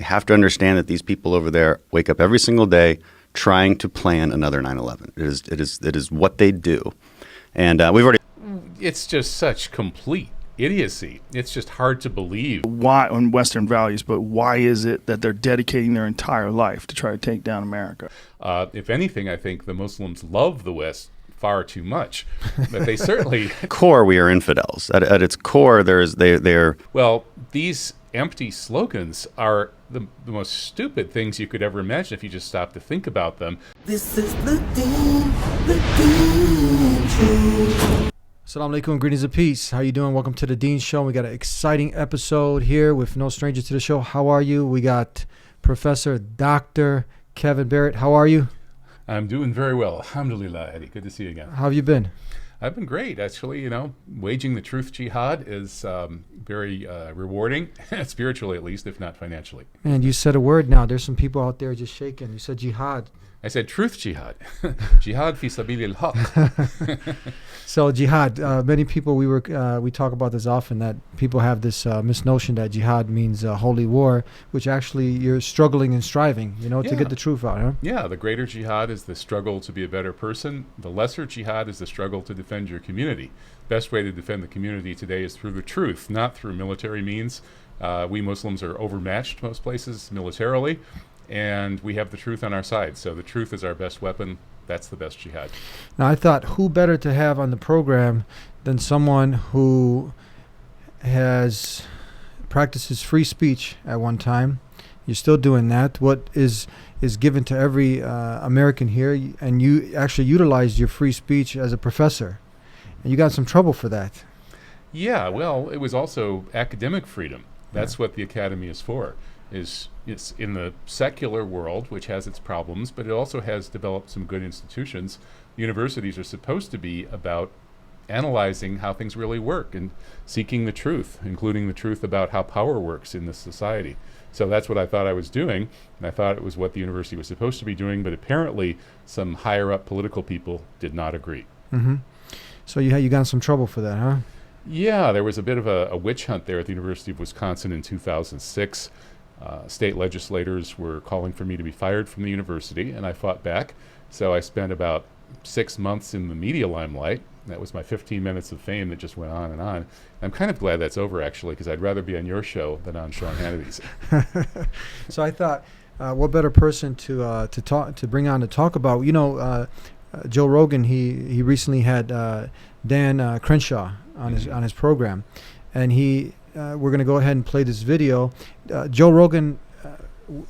You have to understand that these people over there wake up every single day trying to plan another 9/11. It is what they do. And we've already... It's just such complete idiocy. It's just hard to believe. Why, on Western values, but why is it that they're dedicating their entire life to try to take down America? If anything, I think the Muslims love the West far too much. But they certainly... Core, we are infidels. At its core, they're... Well, these empty slogans are the most stupid things you could ever imagine if you just stop to think about them. This is the Dean Show. Assalamu alaikum, greetings of peace. How you doing? Welcome to the Dean Show. We got an exciting episode here with no stranger to the show. How are you? We got Professor Dr. Kevin Barrett. How are you? I'm doing very well. Alhamdulillah, Eddie. Good to see you again. How have you been? I've been great, actually. You know, waging the truth jihad is very rewarding, spiritually at least, if not financially. And you said a word now. There's some people out there just shaking. You said jihad. I said truth jihad. Jihad fi sabil al-haq. So jihad, many people, we talk about this often, that people have this misnotion that jihad means holy war, which actually you're struggling and striving, to get the truth out, huh? Yeah, the greater jihad is the struggle to be a better person. The lesser jihad is the struggle to defend your community. Best way to defend the community today is through the truth, not through military means. We Muslims are overmatched most places militarily, and we have the truth on our side. So the truth is our best weapon. That's the best jihad. Now, I thought, who better to have on the program than someone who has practices free speech at one time. You're still doing that. What is given to every American here, and you actually utilized your free speech as a professor, and you got some trouble for that. Yeah, well, it was also academic freedom. That's what the academy is for. It's in the secular world, which has its problems, but it also has developed some good institutions. Universities are supposed to be about analyzing how things really work and seeking the truth, including the truth about how power works in this society. So that's what I thought I was doing, and I thought it was what the university was supposed to be doing, but apparently some higher up political people did not agree. Mm-hmm. So you got in some trouble for that, huh? Yeah, there was a bit of a witch hunt there at the University of Wisconsin in 2006. State legislators were calling for me to be fired from the university, and I fought back. So I spent about 6 months in the media limelight. That was my 15 minutes of fame that just went on and on. I'm kind of glad that's over, actually, because I'd rather be on your show than on Sean Hannity's. So I thought, what better person to bring on to talk about? Joe Rogan. He recently had Dan Crenshaw on his program, and we're going to go ahead and play this video. Joe Rogan,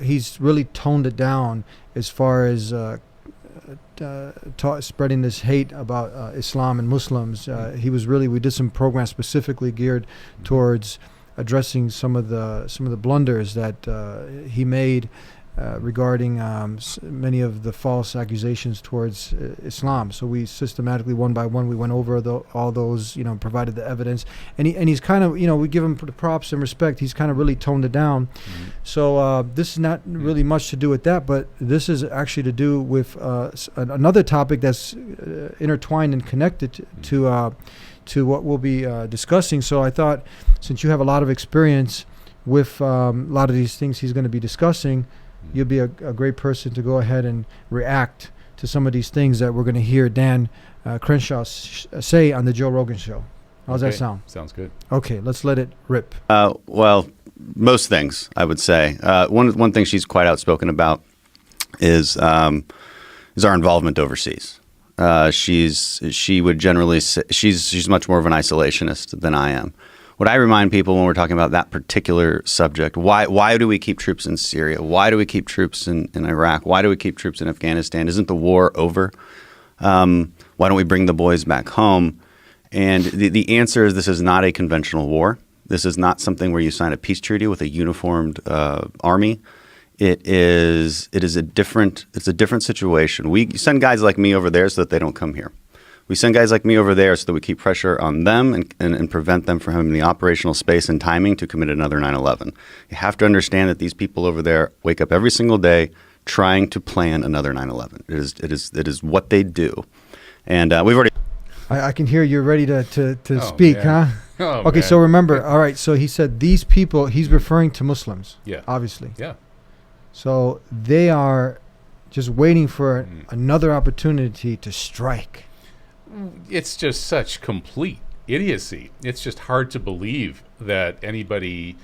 he's really toned it down as far as spreading this hate about Islam and Muslims. We did some programs specifically geared towards addressing some of the blunders that he made regarding many of the false accusations towards Islam. So we systematically, one by one, we went over all those, provided the evidence. And he's kind of, we give him the props and respect. He's kind of really toned it down. Mm-hmm. So this is not really much to do with that, but this is actually to do with another topic that's intertwined and connected to what we'll be discussing. So I thought, since you have a lot of experience with a lot of these things he's going to be discussing, you'll be a great person to go ahead and react to some of these things that we're going to hear Dan Crenshaw say on the Joe Rogan show. How's that sound? Sounds good. Okay, let's let it rip. Well, most things, I would say. One thing she's quite outspoken about is our involvement overseas. She would generally say she's much more of an isolationist than I am. What I remind people when we're talking about that particular subject, why do we keep troops in Syria? Why do we keep troops in Iraq? Why do we keep troops in Afghanistan? Isn't the war over? Why don't we bring the boys back home? And the answer is, this is not a conventional war. This is not something where you sign a peace treaty with a uniformed army. It's a different situation. We send guys like me over there so that they don't come here. We send guys like me over there so that we keep pressure on them and prevent them from having the operational space and timing to commit another 9/11. You have to understand that these people over there wake up every single day trying to plan another 9/11. It is what they do. And we've already... I can hear you're ready to speak, yeah. huh? Oh, Okay, man. so remember, all right, so he said these people, he's referring to Muslims, Yeah. obviously. Yeah. So they are just waiting for Mm. another opportunity to strike. It's just such complete idiocy. It's just hard to believe that anybody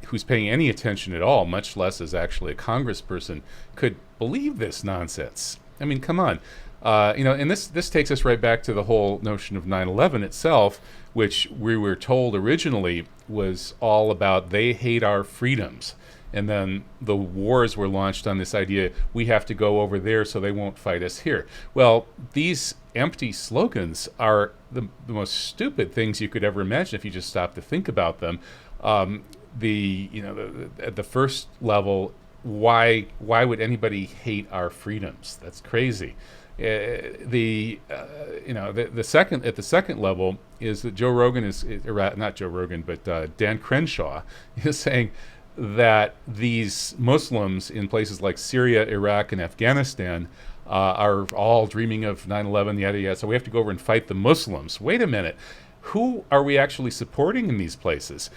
who's paying any attention at all, much less as actually a congressperson, could believe this nonsense. I mean, come on. And this takes us right back to the whole notion of 9/11 itself, which we were told originally was all about they hate our freedoms. And then the wars were launched on this idea, we have to go over there so they won't fight us here. Well, these empty slogans are the most stupid things you could ever imagine if you just stop to think about them. At the first level, why would anybody hate our freedoms? That's crazy. The second level is that Joe Rogan not Joe Rogan, but Dan Crenshaw is saying that these Muslims in places like Syria, Iraq, and Afghanistan are all dreaming of 9/11, yada yada. So we have to go over and fight the Muslims. Wait a minute. Who are we actually supporting in these places?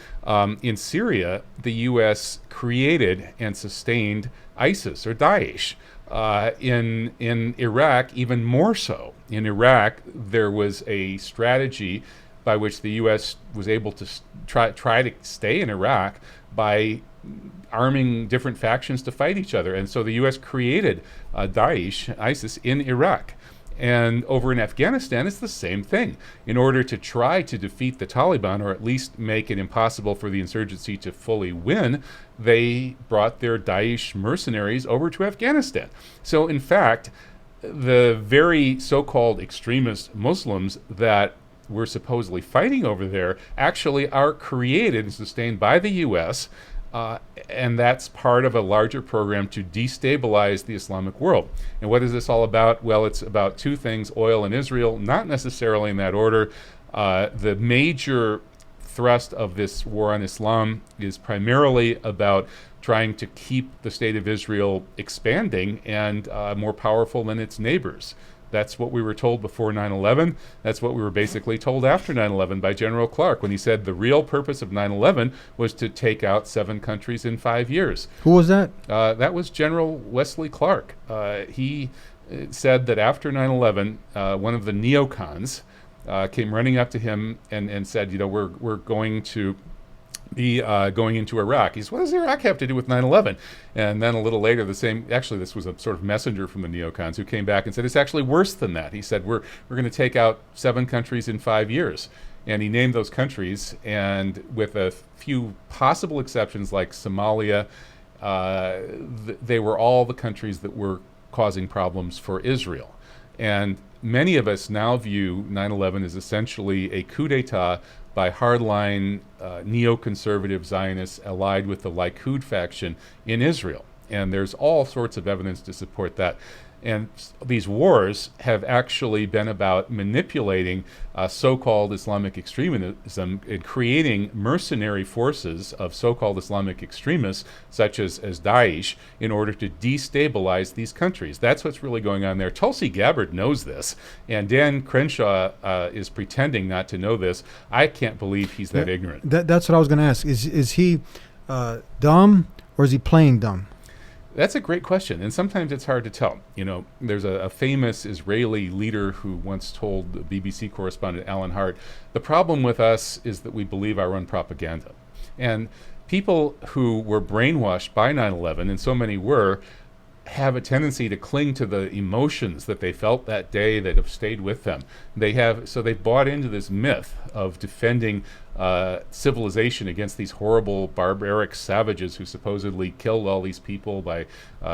In Syria, the U.S. created and sustained ISIS or Daesh. In Iraq, even more so. In Iraq, there was a strategy by which the U.S. was able to try to stay in Iraq by arming different factions to fight each other. And so the U.S. created Daesh, ISIS, in Iraq. And over in Afghanistan, it's the same thing. In order to try to defeat the Taliban, or at least make it impossible for the insurgency to fully win, they brought their Daesh mercenaries over to Afghanistan. So in fact, the very so-called extremist Muslims that we're supposedly fighting over there actually are created and sustained by the U.S., and that's part of a larger program to destabilize the Islamic world. And what is this all about? Well, it's about two things, oil and Israel, not necessarily in that order. The major thrust of this war on Islam is primarily about trying to keep the state of Israel expanding and more powerful than its neighbors. That's what we were told before 9/11. That's what we were basically told after 9/11 by General Clark when he said the real purpose of 9/11 was to take out 7 countries in 5 years. Who was that? That was General Wesley Clark. He said that after 9/11, one of the neocons came running up to him and said, we're going to be going into Iraq. He said, what does Iraq have to do with 9/11? And then a little later, this was a sort of messenger from the neocons who came back and said, it's actually worse than that. He said, we're going to take out 7 countries in 5 years. And he named those countries, and with a few possible exceptions like Somalia, they were all the countries that were causing problems for Israel. And many of us now view 9/11 as essentially a coup d'etat by hardline neoconservative Zionists allied with the Likud faction in Israel. And there's all sorts of evidence to support that. And these wars have actually been about manipulating so-called Islamic extremism and creating mercenary forces of so-called Islamic extremists, such as Daesh, in order to destabilize these countries. That's what's really going on there. Tulsi Gabbard knows this, and Dan Crenshaw is pretending not to know this. I can't believe he's that ignorant. That's what I was going to ask. Is he dumb, or is he playing dumb? That's a great question, and sometimes it's hard to tell. There's a famous Israeli leader who once told the BBC correspondent Alan Hart, the problem with us is that we believe our own propaganda. And people who were brainwashed by 9/11, and so many were, have a tendency to cling to the emotions that they felt that day that have stayed with them. They've bought into this myth of defending civilization against these horrible barbaric savages who supposedly killed all these people by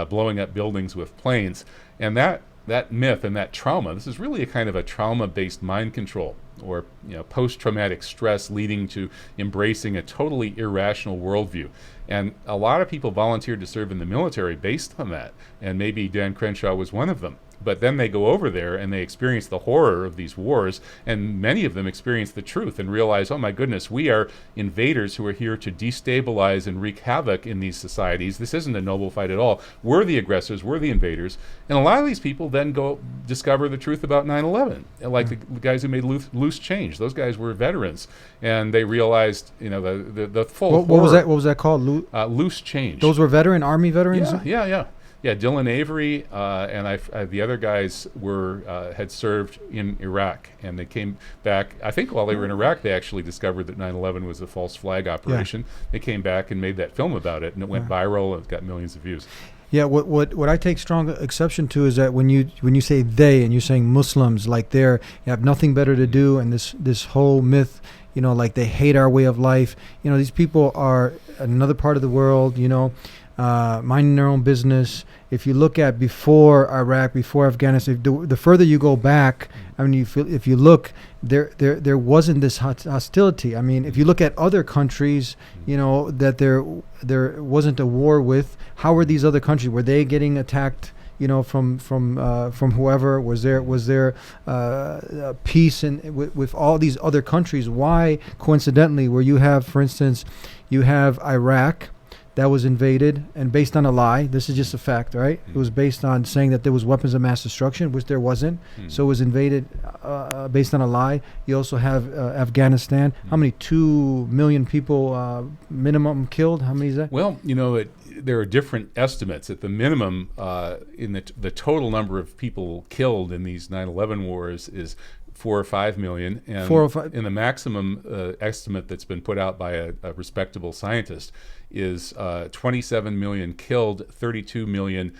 blowing up buildings with planes. And that myth and that trauma, this is really a kind of a trauma-based mind control, or post-traumatic stress leading to embracing a totally irrational worldview. And a lot of people volunteered to serve in the military based on that, and maybe Dan Crenshaw was one of them. But then they go over there and they experience the horror of these wars, and many of them experience the truth and realize, oh my goodness, we are invaders who are here to destabilize and wreak havoc in these societies. This isn't a noble fight at all. We're the aggressors, we're the invaders. And a lot of these people then go discover the truth about 9/11, like the guys who made Loose Change. Those guys were veterans, and they realized, the full What was that? What was that called? Loose Change. Those were Army veterans. Yeah, Dylan Avery and the other guys had served in Iraq, and they came back. I think while they were in Iraq, they actually discovered that 9/11 was a false flag operation. Yeah. They came back and made that film about it, and it went viral, and it got millions of views. Yeah, what I take strong exception to is that when you say they and you're saying Muslims, like they have nothing better to do, and this whole myth, like they hate our way of life. These people are another part of the world, minding their own business. If you look at before Iraq, before Afghanistan, the further you go back, I mean, if you look, there wasn't this hostility. I mean, if you look at other countries, that there wasn't a war with. How were these other countries? Were they getting attacked? From whoever? Was there peace with all these other countries? Why, coincidentally, where you have, for instance, you have Iraq that was invaded, and based on a lie. This is just a fact, right? It was based on saying that there was weapons of mass destruction, which there wasn't. So it was invaded based on a lie. You also have Afghanistan. How many? 2 million people minimum killed? How many is that? Well, there are different estimates. At the minimum, in the total number of people killed in these 9/11 wars is 4 or 5 million, and 4 or 5. And the maximum estimate that's been put out by a respectable scientist is 27 million killed, 32 million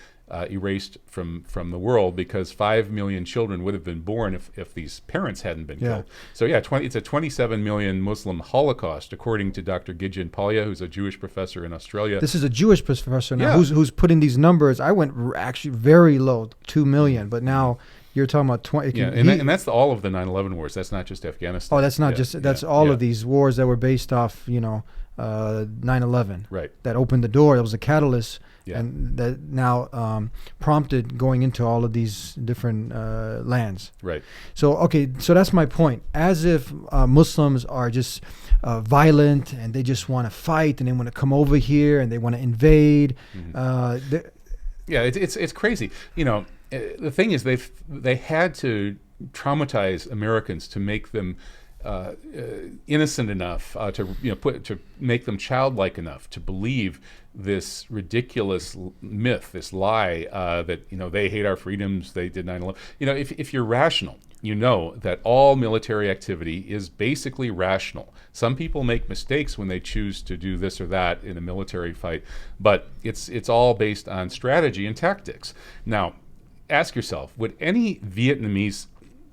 erased from the world, because 5 million children would have been born if these parents hadn't been killed. So it's a 27 million Muslim Holocaust, according to Dr. Gidjan Palya, who's a Jewish professor in Australia. This is a Jewish professor now who's putting these numbers. I went actually very low, 2 million, but now you're talking about 20. And that's all of the 9/11 wars. That's not just Afghanistan. Oh, that's not that's all of these wars that were based off 9/11. Right. That opened the door. That was a catalyst. Yeah. And that now prompted going into all of these different lands. Right. So that's my point. As if Muslims are just violent and they just want to fight and they want to come over here and they want to invade. It's crazy. The thing is, they had to traumatize Americans to make them innocent enough to make them childlike enough to believe this ridiculous myth, this lie that they hate our freedoms, they did 9/11. If you're rational, you know that all military activity is basically rational. Some people make mistakes when they choose to do this or that in a military fight, but it's all based on strategy and tactics. Now, ask yourself, would any Vietnamese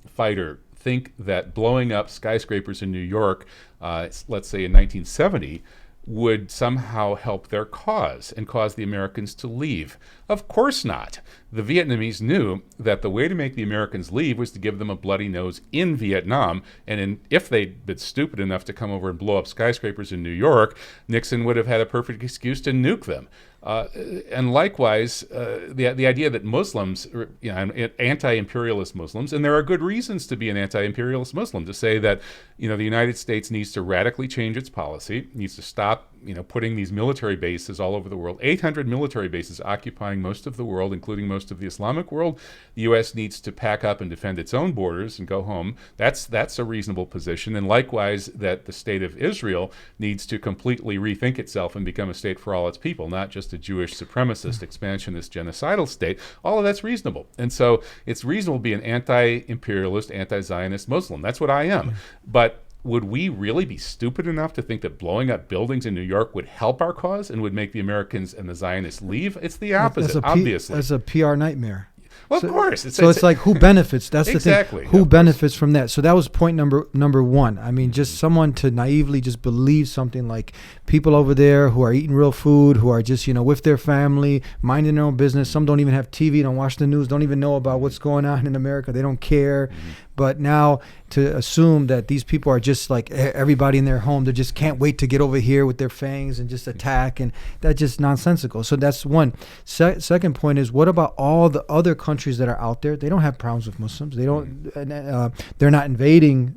fighter think that blowing up skyscrapers in New York, let's say in 1970, would somehow help their cause and cause the Americans to leave? Of course not. The Vietnamese knew that the way to make the Americans leave was to give them a bloody nose in Vietnam, and if they'd been stupid enough to come over and blow up skyscrapers in New York, Nixon would have had a perfect excuse to nuke them. And likewise, the idea that Muslims, anti-imperialist Muslims, and there are good reasons to be an anti-imperialist Muslim, to say that the United States needs to radically change its policy, needs to stop putting these military bases all over the world. 800 military bases occupying most of the world, including most of the Islamic world. The U.S. needs to pack up and defend its own borders and go home. That's a reasonable position. And likewise, that the state of Israel needs to completely rethink itself and become a state for all its people, not just a Jewish supremacist, expansionist, genocidal state. All of that's reasonable. And so it's reasonable to be an anti-imperialist, anti-Zionist Muslim. That's what I am. But would we really be stupid enough to think that blowing up buildings in New York would help our cause and would make the Americans and the Zionists leave? It's the opposite, obviously. That's a PR nightmare. Well, of course. It's like, who benefits? That's exactly, the thing. Who benefits from that? So that was point number one. I mean, just someone to naively just believe something like people over there who are eating real food, who are just, with their family, minding their own business. Some don't even have TV, don't watch the news, don't even know about what's going on in America. They don't care. But now to assume that these people are just like everybody in their home, they just can't wait to get over here with their fangs and just attack, and that's just nonsensical. So that's one. Second point is, what about all the other countries that are out there? They don't have problems with Muslims. They don't. They're not invading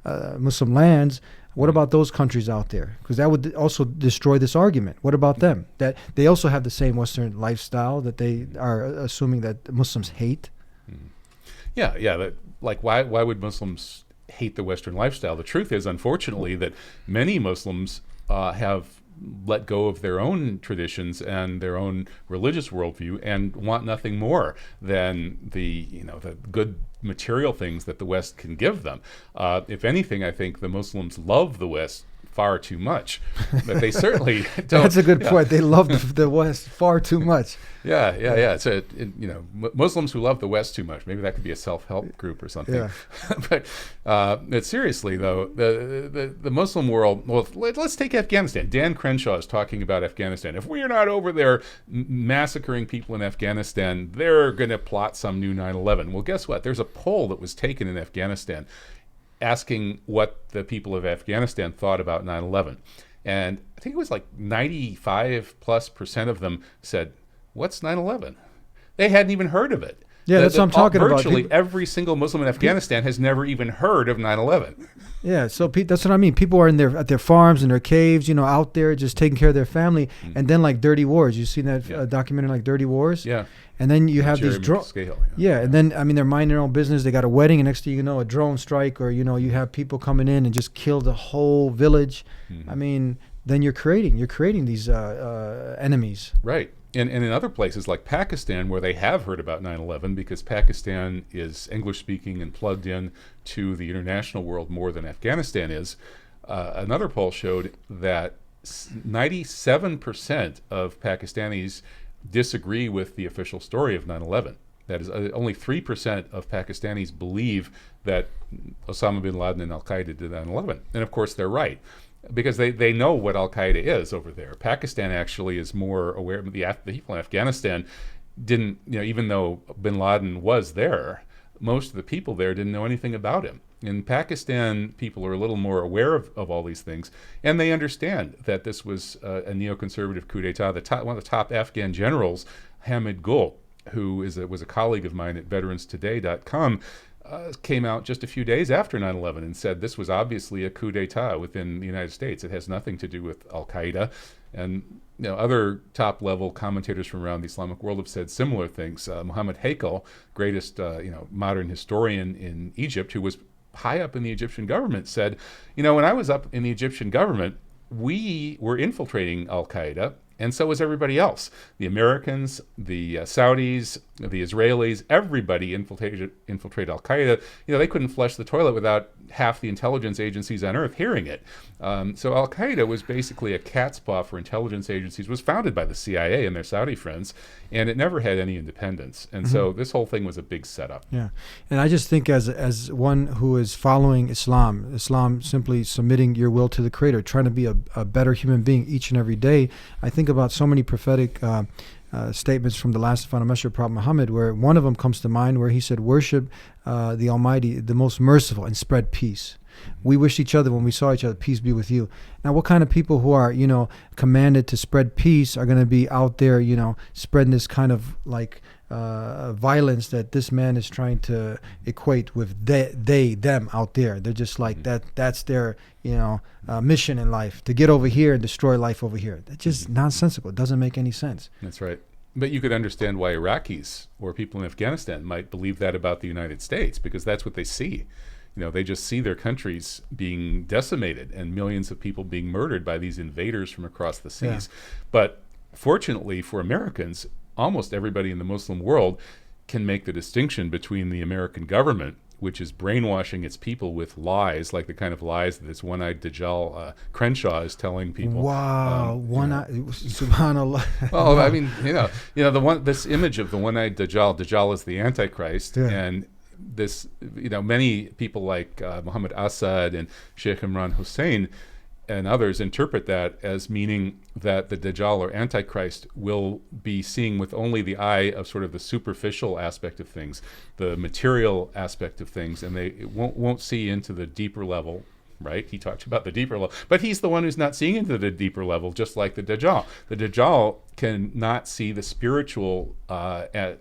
Muslim lands. What about those countries out there? Because that would also destroy this argument. What about them? That they also have the same Western lifestyle that they are assuming that Muslims hate. Yeah. Why would Muslims hate the Western lifestyle? The truth is, unfortunately, that many Muslims have let go of their own traditions and their own religious worldview and want nothing more than the good material things that the West can give them. If anything, I think the Muslims love the West far too much, but they certainly don't. That's a good point. They love the West far too much. Yeah. Muslims who love the West too much. Maybe that could be a self-help group or something. Yeah. But seriously, though, the Muslim world. Well, let's take Afghanistan. Dan Crenshaw is talking about Afghanistan. If we're not over there massacring people in Afghanistan, they're going to plot some new 9/11. Well, guess what? There's a poll that was taken in Afghanistan asking what the people of Afghanistan thought about 9/11. And I think it was like 95+% of them said, "What's 9/11?" They hadn't even heard of it. Yeah, that's what I'm talking about. Virtually every single Muslim in Afghanistan has never even heard of 9/11. Yeah, so that's what I mean. People are at their farms, in their caves, out there just taking care of their family. And then like Dirty Wars, you seen that documentary like Dirty Wars? Yeah. And then you have these drones. Yeah, and then they're minding their own business. They got a wedding, and next thing you know, a drone strike, or you have people coming in and just kill the whole village. Then you're creating these enemies. Right. And in other places like Pakistan, where they have heard about 9/11, because Pakistan is English-speaking and plugged in to the international world more than Afghanistan is, another poll showed that 97% of Pakistanis disagree with the official story of 9/11. That is, only 3% of Pakistanis believe that Osama bin Laden and Al-Qaeda did 9/11. And of course, they're right, because they know what Al-Qaeda is over there. Pakistan actually is more aware. The people in Afghanistan didn't, even though bin Laden was there, most of the people there didn't know anything about him. In Pakistan, people are a little more aware of all these things, and they understand that this was a neoconservative coup d'etat. One of the top Afghan generals, Hamid Gul, who was a colleague of mine at veteranstoday.com, came out just a few days after 9/11 and said this was obviously a coup d'etat within the United States. It has nothing to do with Al-Qaeda. And other top-level commentators from around the Islamic world have said similar things. Mohammed Hakel, greatest modern historian in Egypt, who was high up in the Egyptian government, said, when I was up in the Egyptian government, we were infiltrating Al-Qaeda, and so was everybody else. The Americans, the Saudis, the Israelis, everybody infiltrated Al-Qaeda. They couldn't flush the toilet without half the intelligence agencies on Earth hearing it. So Al-Qaeda was basically a cat's paw for intelligence agencies. It was founded by the CIA and their Saudi friends, and it never had any independence. And so this whole thing was a big setup. Yeah, and I just think as one who is following Islam simply submitting your will to the Creator, trying to be a better human being each and every day, I think about so many prophetic statements from the last final messenger, Prophet Muhammad, where one of them comes to mind where he said, worship the Almighty, the most merciful, and spread peace. We wished each other when we saw each other, peace be with you. Now, what kind of people who are, commanded to spread peace are going to be out there, spreading this kind of violence that this man is trying to equate with them out there? They're just like that's their, mission in life, to get over here and destroy life over here. That's just nonsensical. It doesn't make any sense. That's right. But you could understand why Iraqis or people in Afghanistan might believe that about the United States, because that's what they see. They just see their countries being decimated and millions of people being murdered by these invaders from across the seas. Yeah. But fortunately for Americans, almost everybody in the Muslim world can make the distinction between the American government, which is brainwashing its people with lies, like the kind of lies that this one-eyed Dajjal Crenshaw is telling people. Wow, one-eyed, subhanallah. Well, I mean, this image of the one-eyed Dajjal is the Antichrist, and this, many people like Muhammad Assad and Sheikh Imran Hussein and others interpret that as meaning that the Dajjal or Antichrist will be seeing with only the eye of sort of the superficial aspect of things, the material aspect of things, and they won't see into the deeper level. Right? He talked about the deeper level, but he's the one who's not seeing into the deeper level, just like the Dajjal. The Dajjal can not see the spiritual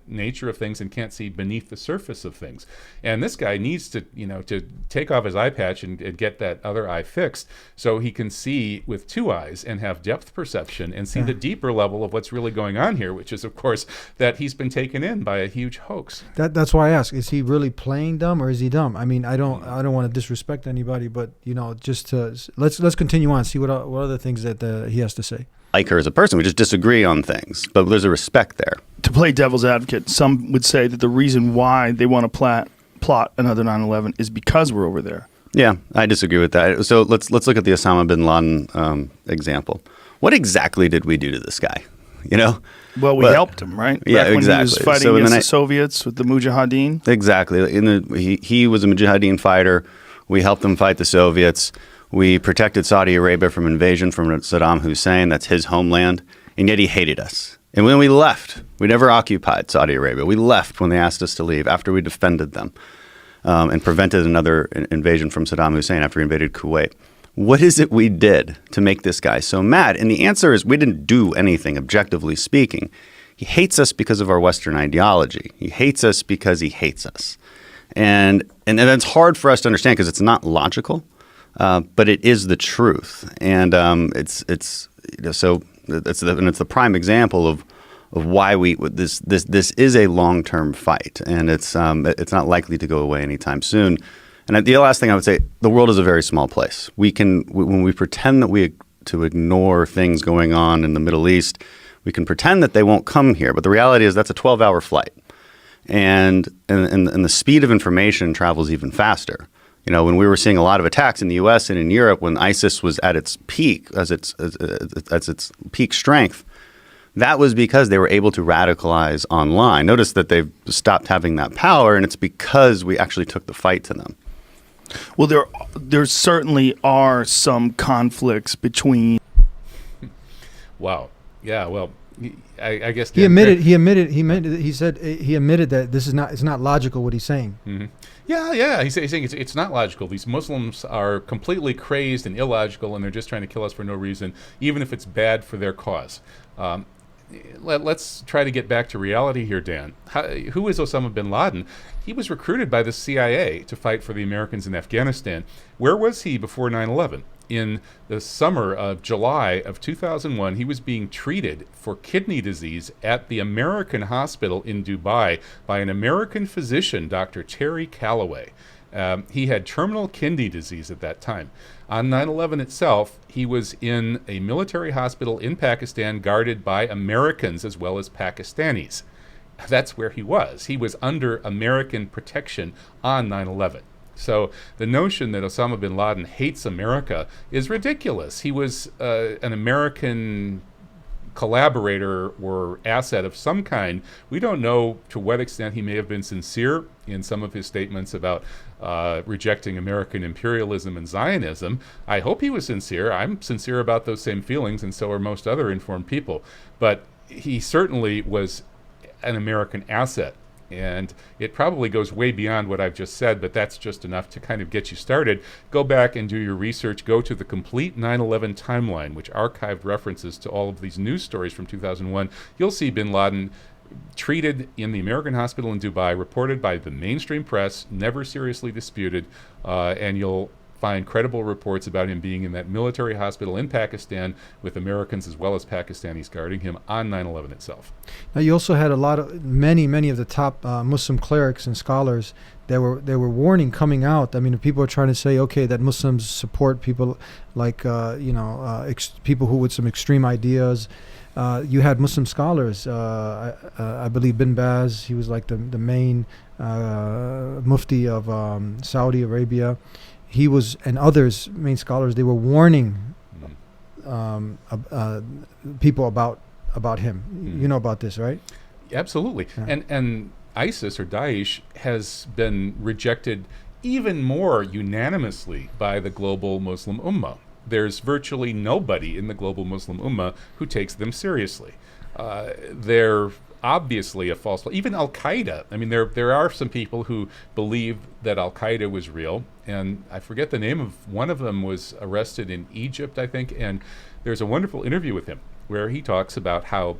nature of things and can't see beneath the surface of things. And this guy needs to, to take off his eye patch and get that other eye fixed so he can see with two eyes and have depth perception and see the deeper level of what's really going on here, which is, of course, that he's been taken in by a huge hoax. That's why I ask: is he really playing dumb or is he dumb? I mean, I don't want to disrespect anybody, but just to let's continue on, see what other things that he has to say. Like her as a person, we just disagree on things, but there's a respect there. To play devil's advocate, some would say that the reason why they want to plot another 9/11 is because we're over there. Yeah, I disagree with that. So let's look at the Osama bin Laden example. What exactly did we do to this guy? Well, we helped him, right? Yeah, Back when exactly. he was fighting against the Soviets with the Mujahideen. Exactly. He was a Mujahideen fighter. We helped him fight the Soviets. We protected Saudi Arabia from invasion from Saddam Hussein. That's his homeland. And yet he hated us. And when we left, we never occupied Saudi Arabia. We left when they asked us to leave after we defended them and prevented another invasion from Saddam Hussein after he invaded Kuwait. What is it we did to make this guy so mad? And the answer is we didn't do anything, objectively speaking. He hates us because of our Western ideology. He hates us because he hates us. And that's hard for us to understand because it's not logical. But it is the truth, and it's the prime example of why this is a long-term fight, and it's not likely to go away anytime soon. And the last thing I would say, the world is a very small place. When we pretend that to ignore things going on in the Middle East, we can pretend that they won't come here, but the reality is that's a 12-hour flight, and the speed of information travels even faster. When we were seeing a lot of attacks in the U.S. and in Europe, when ISIS was at its peak, as its peak strength, that was because they were able to radicalize online. Notice that they've stopped having that power, and it's because we actually took the fight to them. Well, there certainly are some conflicts between. Wow. Yeah. Well, I guess he admitted that it's not logical what he's saying. Mm-hmm. Yeah. He's saying it's not logical. These Muslims are completely crazed and illogical, and they're just trying to kill us for no reason, even if it's bad for their cause. Let's try to get back to reality here, Dan. Who is Osama bin Laden? He was recruited by the CIA to fight for the Americans in Afghanistan. Where was he before 9/11? In the summer of July of 2001, he was being treated for kidney disease at the American hospital in Dubai by an American physician, Dr. Terry Calloway. He had terminal kidney disease at that time. On 9/11 itself, he was in a military hospital in Pakistan guarded by Americans as well as Pakistanis. That's where he was. He was under American protection on 9/11. So the notion that Osama bin Laden hates America is ridiculous. He was an American collaborator or asset of some kind. We don't know to what extent he may have been sincere in some of his statements about rejecting American imperialism and Zionism. I hope he was sincere. I'm sincere about those same feelings, and so are most other informed people. But he certainly was an American asset. And it probably goes way beyond what I've just said, but that's just enough to kind of get you started. Go back and do your research. Go to the complete 9/11 timeline, which archived references to all of these news stories from 2001. You'll see bin Laden treated in the American hospital in Dubai, reported by the mainstream press, never seriously disputed, and you'll find credible reports about him being in that military hospital in Pakistan with Americans as well as Pakistanis guarding him on 9/11 itself. Now, you also had many of the top Muslim clerics and scholars that were warning coming out. I mean, people are trying to say, okay, that Muslims support people like people who with some extreme ideas. You had Muslim scholars. I believe Bin Baz. He was like the main mufti of Saudi Arabia. He was, and others, main scholars, they were warning people about him. You know about this, right? Absolutely. Yeah. And ISIS or Daesh has been rejected even more unanimously by the global Muslim Ummah. there's virtually nobody in the global Muslim Ummah who takes them seriously. They're obviously a false flag. Even Al-Qaeda. I mean, there are some people who believe that Al-Qaeda was real, and I forget the name of one of them was arrested in Egypt, I think, and there's a wonderful interview with him where he talks about how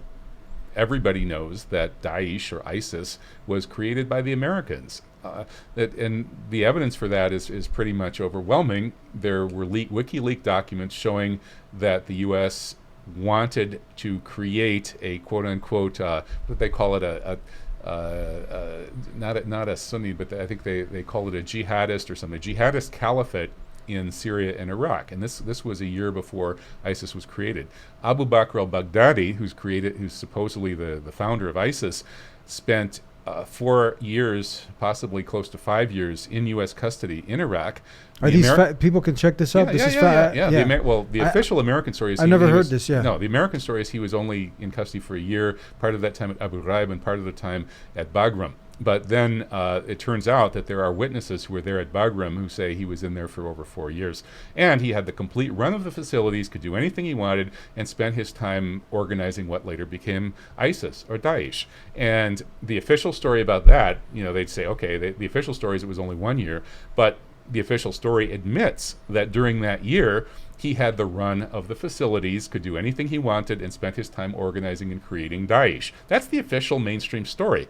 everybody knows that Daesh or ISIS was created by the Americans. And the evidence for that is pretty much overwhelming. There were WikiLeaks documents showing that the U.S. wanted to create a quote-unquote, what they call it, not a Sunni, but I think they call it a jihadist or something, jihadist caliphate in Syria and Iraq, and this was a year before ISIS was created. Abu Bakr al-Baghdadi, who's supposedly the founder of ISIS, spent 4 years, possibly close to 5 years, in U.S. custody in Iraq. Are these people can check this up? The official American story is I never heard this. No, the American story is he was only in custody for a year. Part of that time at Abu Ghraib and part of the time at Bagram. But then it turns out that there are witnesses who were there at Bagram who say he was in there for over 4 years. And he had the complete run of the facilities, could do anything he wanted, and spent his time organizing what later became ISIS or Daesh. And the official story about that, they'd say, okay, the official story is it was only 1 year, but the official story admits that during that year, he had the run of the facilities, could do anything he wanted, and spent his time organizing and creating Daesh. That's the official mainstream story.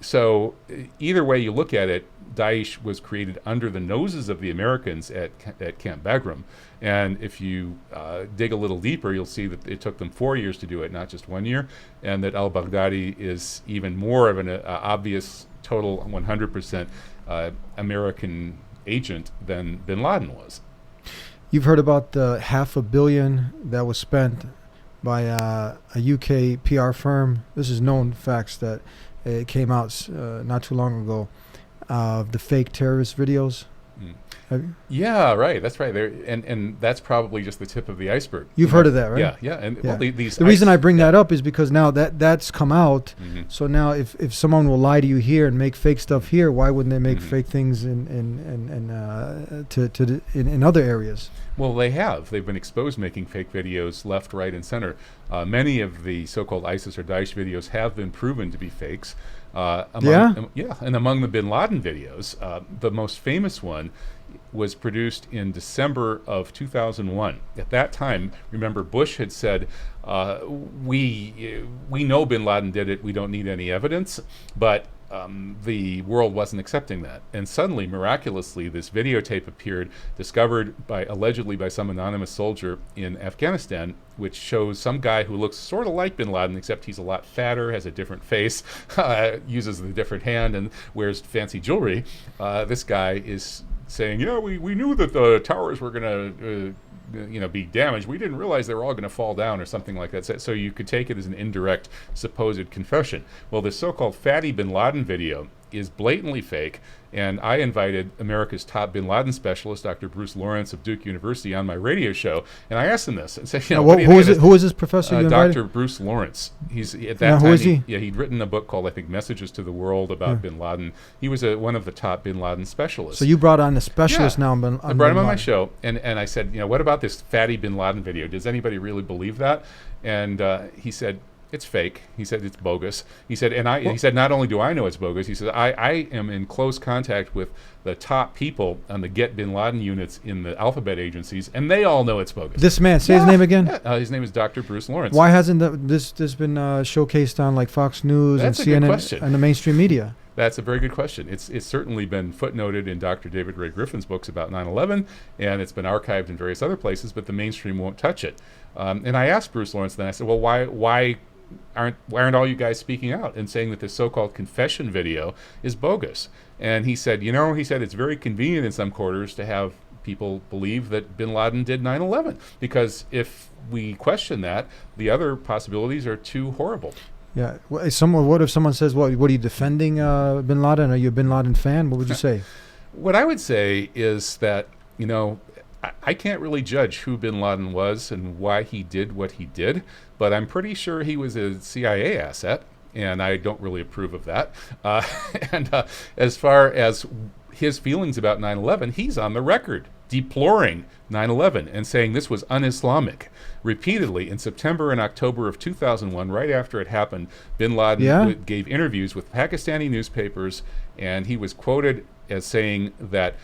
So either way you look at it, Daesh was created under the noses of the Americans at Camp Bagram. And if you dig a little deeper, you'll see that it took them 4 years to do it, not just 1 year, and that al-Baghdadi is even more of an obvious, total 100% American agent than bin Laden was. You've heard about the $500 million that was spent by a UK PR firm. This is known facts that it came out not too long ago of the fake terrorist videos. Yeah, right. That's right. And that's probably just the tip of the iceberg. You've heard of that, right? Yeah. And yeah. Well, the reason I bring that up is because now that's come out. Mm-hmm. So now, if someone will lie to you here and make fake stuff here, why wouldn't they make fake things in other areas? Well, they've been exposed making fake videos left, right, and center. Many of the so-called ISIS or Daesh videos have been proven to be fakes. And among the bin Laden videos, the most famous one was produced in December of 2001. At that time, remember, Bush had said, we know bin Laden did it, we don't need any evidence, but the world wasn't accepting that. And suddenly, miraculously, this videotape appeared, discovered allegedly by some anonymous soldier in Afghanistan, which shows some guy who looks sort of like bin Laden, except he's a lot fatter, has a different face, uses a different hand, and wears fancy jewelry. This guy is saying, we knew that the towers were going to be damaged. We didn't realize they were all going to fall down or something like that. So you could take it as an indirect supposed confession. Well, this so-called Fatty bin Laden video is blatantly fake, and I invited America's top bin Laden specialist, Dr. Bruce Lawrence of Duke University, on my radio show, and I asked him this and said, who is this professor you invited? Dr. Bruce Lawrence. He's at that time. Who is he? He'd written a book called, I think, Messages to the World about bin Laden. He was one of the top bin Laden specialists. So you brought on a specialist now. I brought him on my show, and I said, what about this Fatty bin Laden video? Does anybody really believe that? And he said, it's fake. He said it's bogus. He said, he said, not only do I know it's bogus, he said, I am in close contact with the top people on the Get Bin Laden units in the alphabet agencies, and they all know it's bogus. This man, say his name again. Yeah. His name is Dr. Bruce Lawrence. Why hasn't this been showcased on like Fox News and CNN and the mainstream media? That's a very good question. It's certainly been footnoted in Dr. David Ray Griffin's books about 9/11, and it's been archived in various other places, but the mainstream won't touch it. And I asked Bruce Lawrence then, I said, well, why aren't all you guys speaking out and saying that this so-called confession video is bogus? And he said, it's very convenient in some quarters to have people believe that bin Laden did 9/11, because if we question that, the other possibilities are too horrible. Yeah. What if someone says, what are you defending bin Laden? Are you a bin Laden fan? What would you say? What I would say is that, I can't really judge who bin Laden was and why he did what he did, but I'm pretty sure he was a CIA asset, and I don't really approve of that. And as far as his feelings about 9/11, he's on the record deploring 9/11 and saying this was un-Islamic. Repeatedly in September and October of 2001, right after it happened, bin Laden gave interviews with Pakistani newspapers, and he was quoted as saying that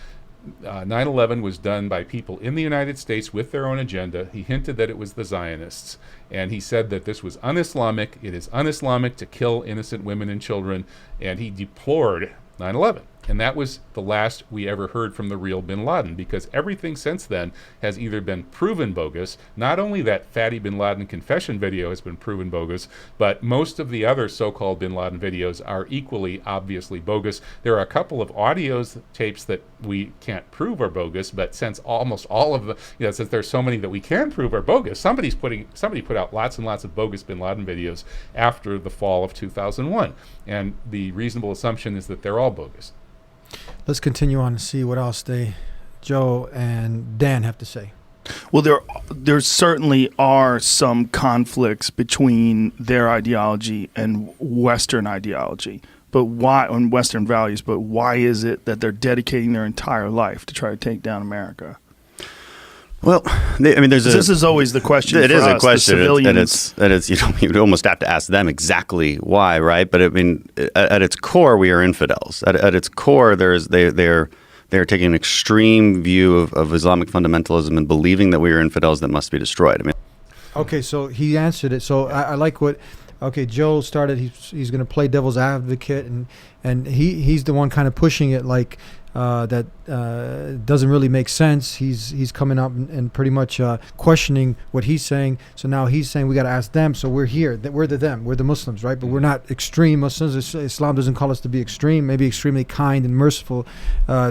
9/11 was done by people in the United States with their own agenda. He hinted that it was the Zionists, and he said that this was un-Islamic. It is un-Islamic to kill innocent women and children, and he deplored 9/11. And that was the last we ever heard from the real bin Laden, because everything since then has either been proven bogus. Not only that fatty bin Laden confession video has been proven bogus, but most of the other so-called bin Laden videos are equally obviously bogus. There are a couple of tapes that we can't prove are bogus, but since almost all of the, since there's so many that we can prove are bogus, somebody put out lots and lots of bogus bin Laden videos after the fall of 2001. And the reasonable assumption is that they're all bogus. Let's continue on and see what else Joe and Dan have to say. Well, there certainly are some conflicts between their ideology and Western ideology, but why on Western values? But why is it that they're dedicating their entire life to try to take down America? Well, this is always the question. It is a question, and it's you'd almost have to ask them exactly why, right? But at its core, we are infidels. At its core, they're taking an extreme view of Islamic fundamentalism and believing that we are infidels that must be destroyed. Okay, so he answered it. So I like what. Okay, Joe started. He's going to play devil's advocate, and he's the one kind of pushing it like. That doesn't really make sense. He's coming up and pretty much questioning what he's saying. So now he's saying we got to ask them. So we're here. We're them. We're the Muslims, right? But we're not extreme Muslims. Islam doesn't call us to be extreme. Maybe extremely kind and merciful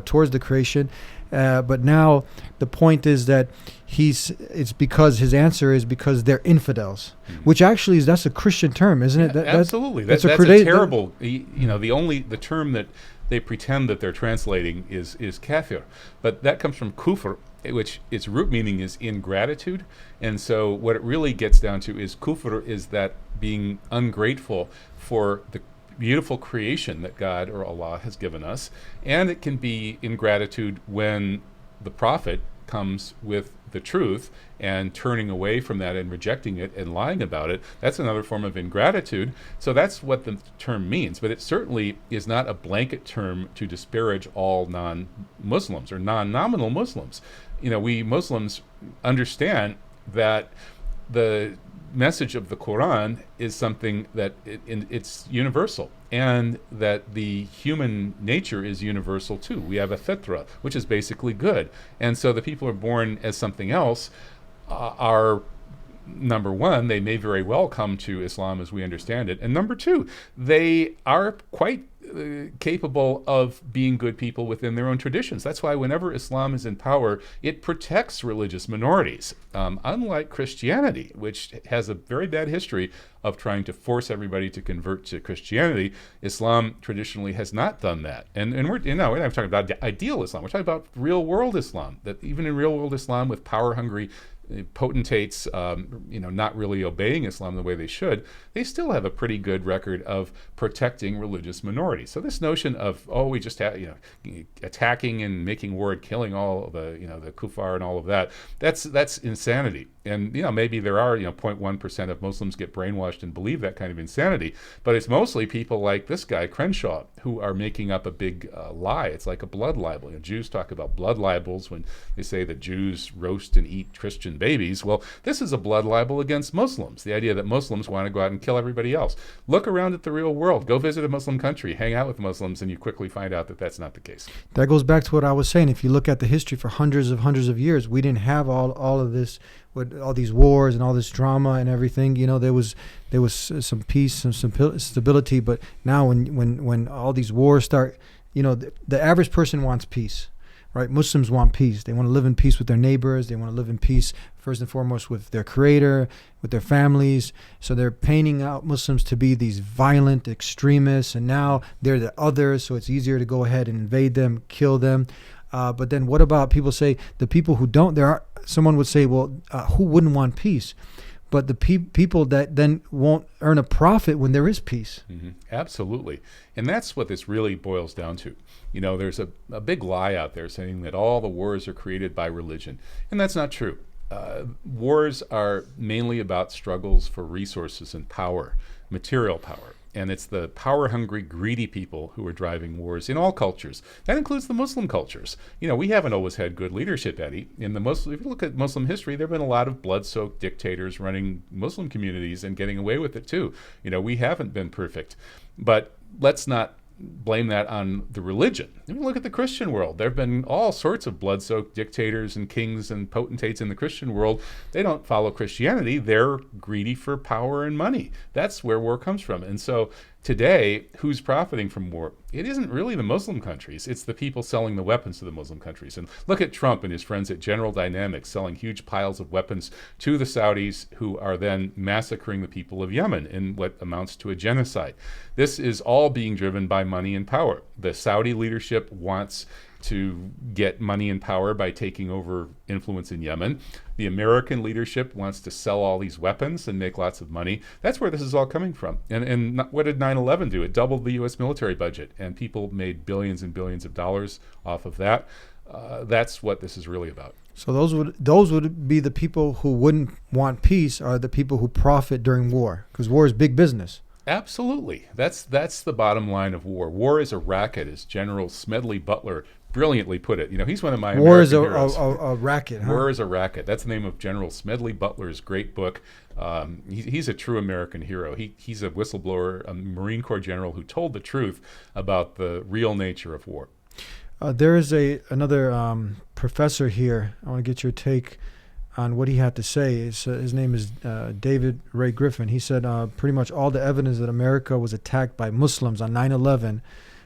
towards the creation. But now the point is that it's because his answer is because they're infidels, which actually that's a Christian term, isn't it? Absolutely. That's a terrible. The term that they pretend that they're translating is kafir, but that comes from kufr, which its root meaning is ingratitude. And so what it really gets down to is kufr is that being ungrateful for the beautiful creation that God or Allah has given us. And it can be ingratitude when the prophet comes with the truth and turning away from that and rejecting it and lying about it. That's another form of ingratitude. So that's what the term means. But it certainly is not a blanket term to disparage all non-Muslims or non-nominal Muslims. We Muslims understand that the message of the Quran is something that it's universal, and that the human nature is universal too. We have a fitra, which is basically good. And so the people who are born as something else are, number one, they may very well come to Islam as we understand it. And number two, they are quite capable of being good people within their own traditions. That's why whenever Islam is in power, it protects religious minorities. Unlike Christianity, which has a very bad history of trying to force everybody to convert to Christianity, Islam traditionally has not done that. And we're not talking about ideal Islam. We're talking about real world Islam. That even in real world Islam with power-hungry potentates, not really obeying Islam the way they should, they still have a pretty good record of protecting religious minorities. So this notion of we just attacking and making war and killing all the the kuffar and all of that's insanity. And maybe there are 0.1% of Muslims get brainwashed and believe that kind of insanity, but it's mostly people like this guy Crenshaw who are making up a big lie. It's like a blood libel. Jews talk about blood libels when they say that Jews roast and eat Christian babies. Well, this is a blood libel against Muslims. The idea that Muslims want to go out and kill everybody else. Look around at the real world. Go visit a Muslim country. Hang out with Muslims, and you quickly find out that that's not the case. That goes back to what I was saying. If you look at the history for hundreds of years, we didn't have all of this. With all these wars and all this drama and everything, there was some peace, some stability. But now, when all these wars start, the average person wants peace, right? Muslims want peace. They want to live in peace with their neighbors. They want to live in peace first and foremost with their Creator, with their families. So they're painting out Muslims to be these violent extremists, and now they're the others. So it's easier to go ahead and invade them, kill them. But then what about people say the people who don't? Someone would say, well, who wouldn't want peace? but the people that then won't earn a profit when there is peace. Absolutely. And that's what this really boils down to. You know, there's a big lie out there saying that all the wars are created by religion, and that's not true. Wars are mainly about struggles for resources and power, material power. And it's the power-hungry, greedy people who are driving wars in all cultures. That includes the Muslim cultures. You know, we haven't always had good leadership, Eddie. If you look at Muslim history, there have been a lot of blood-soaked dictators running Muslim communities and getting away with it too. You know, we haven't been perfect. But let's not blame that on the religion. I mean, look at the Christian world. There have been all sorts of blood-soaked dictators and kings and potentates in the Christian world. They don't follow Christianity. They're greedy for power and money. That's where war comes from. And so today, who's profiting from war? It isn't really the Muslim countries. It's the people selling the weapons to the Muslim countries. And look at Trump and his friends at General Dynamics selling huge piles of weapons to the Saudis, who are then massacring the people of Yemen in what amounts to a genocide. This is all being driven by money and power. The Saudi leadership wants to get money and power by taking over influence in Yemen. The American leadership wants to sell all these weapons and make lots of money. That's where this is all coming from. And what did 9/11 do? It doubled the U.S. military budget, and people made billions and billions of dollars off of that. That's what this is really about. So those would be the people who wouldn't want peace, are the people who profit during war, because war is big business. Absolutely. That's the bottom line of war. War is a racket, as General Smedley Butler brilliantly put it. You know, he's one of my War is American heroes. a racket. Huh? War is a racket. That's the name of General Smedley Butler's great book. He's a true American hero. He's a whistleblower, a Marine Corps general who told the truth about the real nature of war. There is another professor here. I want to get your take on what he had to say. His name is David Ray Griffin. He said pretty much all the evidence that America was attacked by Muslims on 9/11,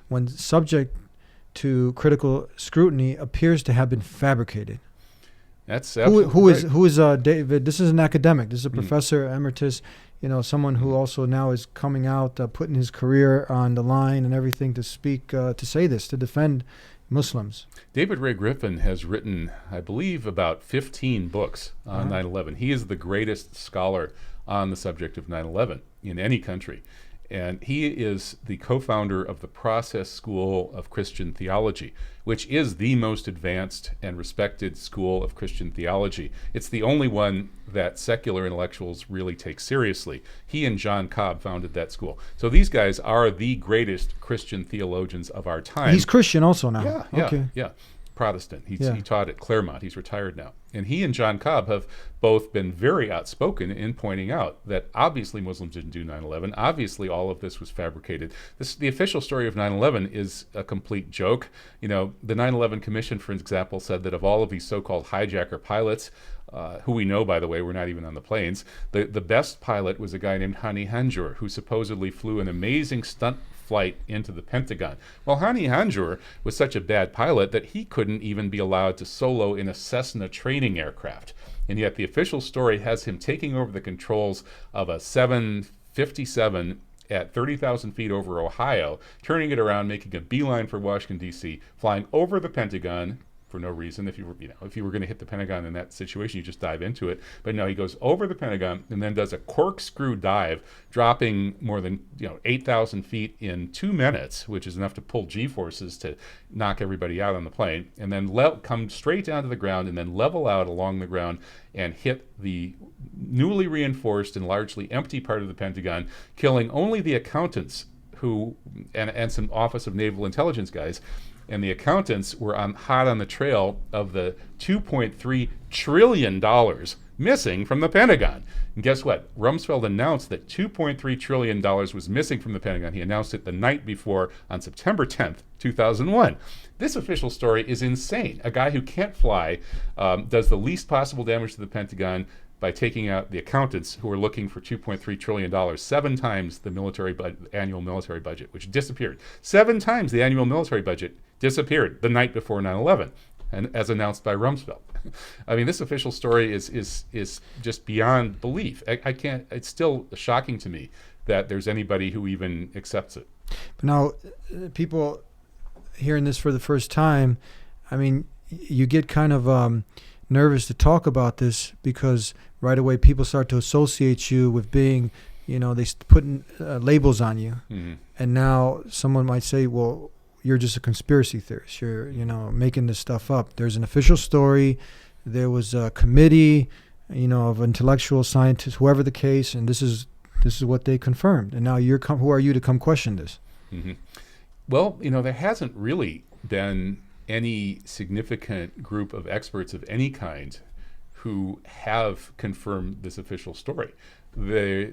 when subject to critical scrutiny, appears to have been fabricated. That's who is David? This is an academic. This is a professor emeritus. You know, someone who also now is coming out, putting his career on the line and everything to speak, to say this, to defend Muslims. David Ray Griffin has written, I believe, about 15 books on 9/11. He is the greatest scholar on the subject of 9/11 in any country. And he is the co-founder of the Process School of Christian Theology, which is the most advanced and respected school of Christian theology. It's the only one that secular intellectuals really take seriously. He and John Cobb founded that school. So these guys are the greatest Christian theologians of our time. He's Christian also now. Yeah. Protestant. He taught at Claremont. He's retired now. And he and John Cobb have both been very outspoken in pointing out that obviously Muslims didn't do 9/11. Obviously all of this was fabricated. The official story of 9/11 is a complete joke. You know, the 9/11 Commission, for example, said that of all of these so-called hijacker pilots, who we know, by the way, were not even on the planes, the best pilot was a guy named Hani Hanjour, who supposedly flew an amazing stunt flight into the Pentagon. Well, Hani Hanjour was such a bad pilot that he couldn't even be allowed to solo in a Cessna training aircraft. And yet the official story has him taking over the controls of a 757 at 30,000 feet over Ohio, turning it around, making a beeline for Washington, D.C., flying over the Pentagon for no reason. If you were going to hit the Pentagon in that situation, you just dive into it. But no, he goes over the Pentagon and then does a corkscrew dive, dropping more than 8,000 feet in 2 minutes, which is enough to pull G-forces to knock everybody out on the plane, and then come straight down to the ground and then level out along the ground and hit the newly reinforced and largely empty part of the Pentagon, killing only the accountants and some Office of Naval Intelligence guys. And the accountants were hot on the trail of the $2.3 trillion missing from the Pentagon. And guess what? Rumsfeld announced that $2.3 trillion was missing from the Pentagon. He announced it the night before on September 10th, 2001. This official story is insane. A guy who can't fly does the least possible damage to the Pentagon by taking out the accountants who are looking for $2.3 trillion, 7 times the annual military budget, which disappeared. 7 times the annual military budget disappeared the night before 9/11, and as announced by Rumsfeld. I mean, this official story is just beyond belief. I can't. It's still shocking to me that there's anybody who even accepts it. But now, people hearing this for the first time, I mean, you get kind of nervous to talk about this because right away people start to associate you with being, they putting labels on you. Mm-hmm. And now someone might say, well, you're just a conspiracy theorist. You're, making this stuff up. There's an official story. There was a committee, of intellectual scientists, whoever the case, and this is what they confirmed. And now who are you to come question this? Mm-hmm. Well, there hasn't really been any significant group of experts of any kind who have confirmed this official story. There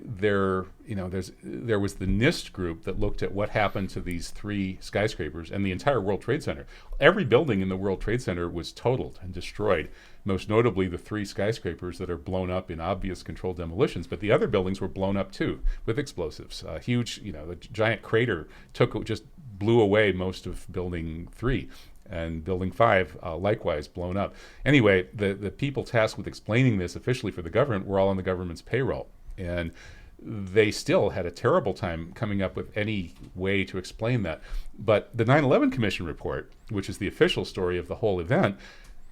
was the NIST group that looked at what happened to these 3 skyscrapers and the entire World Trade Center. Every building in the World Trade Center was totaled and destroyed, most notably the 3 skyscrapers that are blown up in obvious controlled demolitions. But the other buildings were blown up too with explosives. Huge, the giant crater just blew away most of Building 3. And Building 5 likewise blown up. Anyway, the people tasked with explaining this officially for the government were all on the government's payroll. And they still had a terrible time coming up with any way to explain that. But the 9/11 Commission report, which is the official story of the whole event,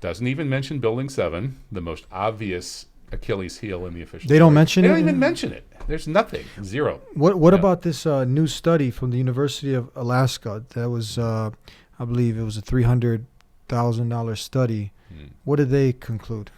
doesn't even mention Building 7, the most obvious Achilles heel in the official They don't story. mention it? They don't even mention it. There's nothing. Zero. What Yeah. about this new study from the University of Alaska? That was, I believe it was a $300,000 study. What did they conclude?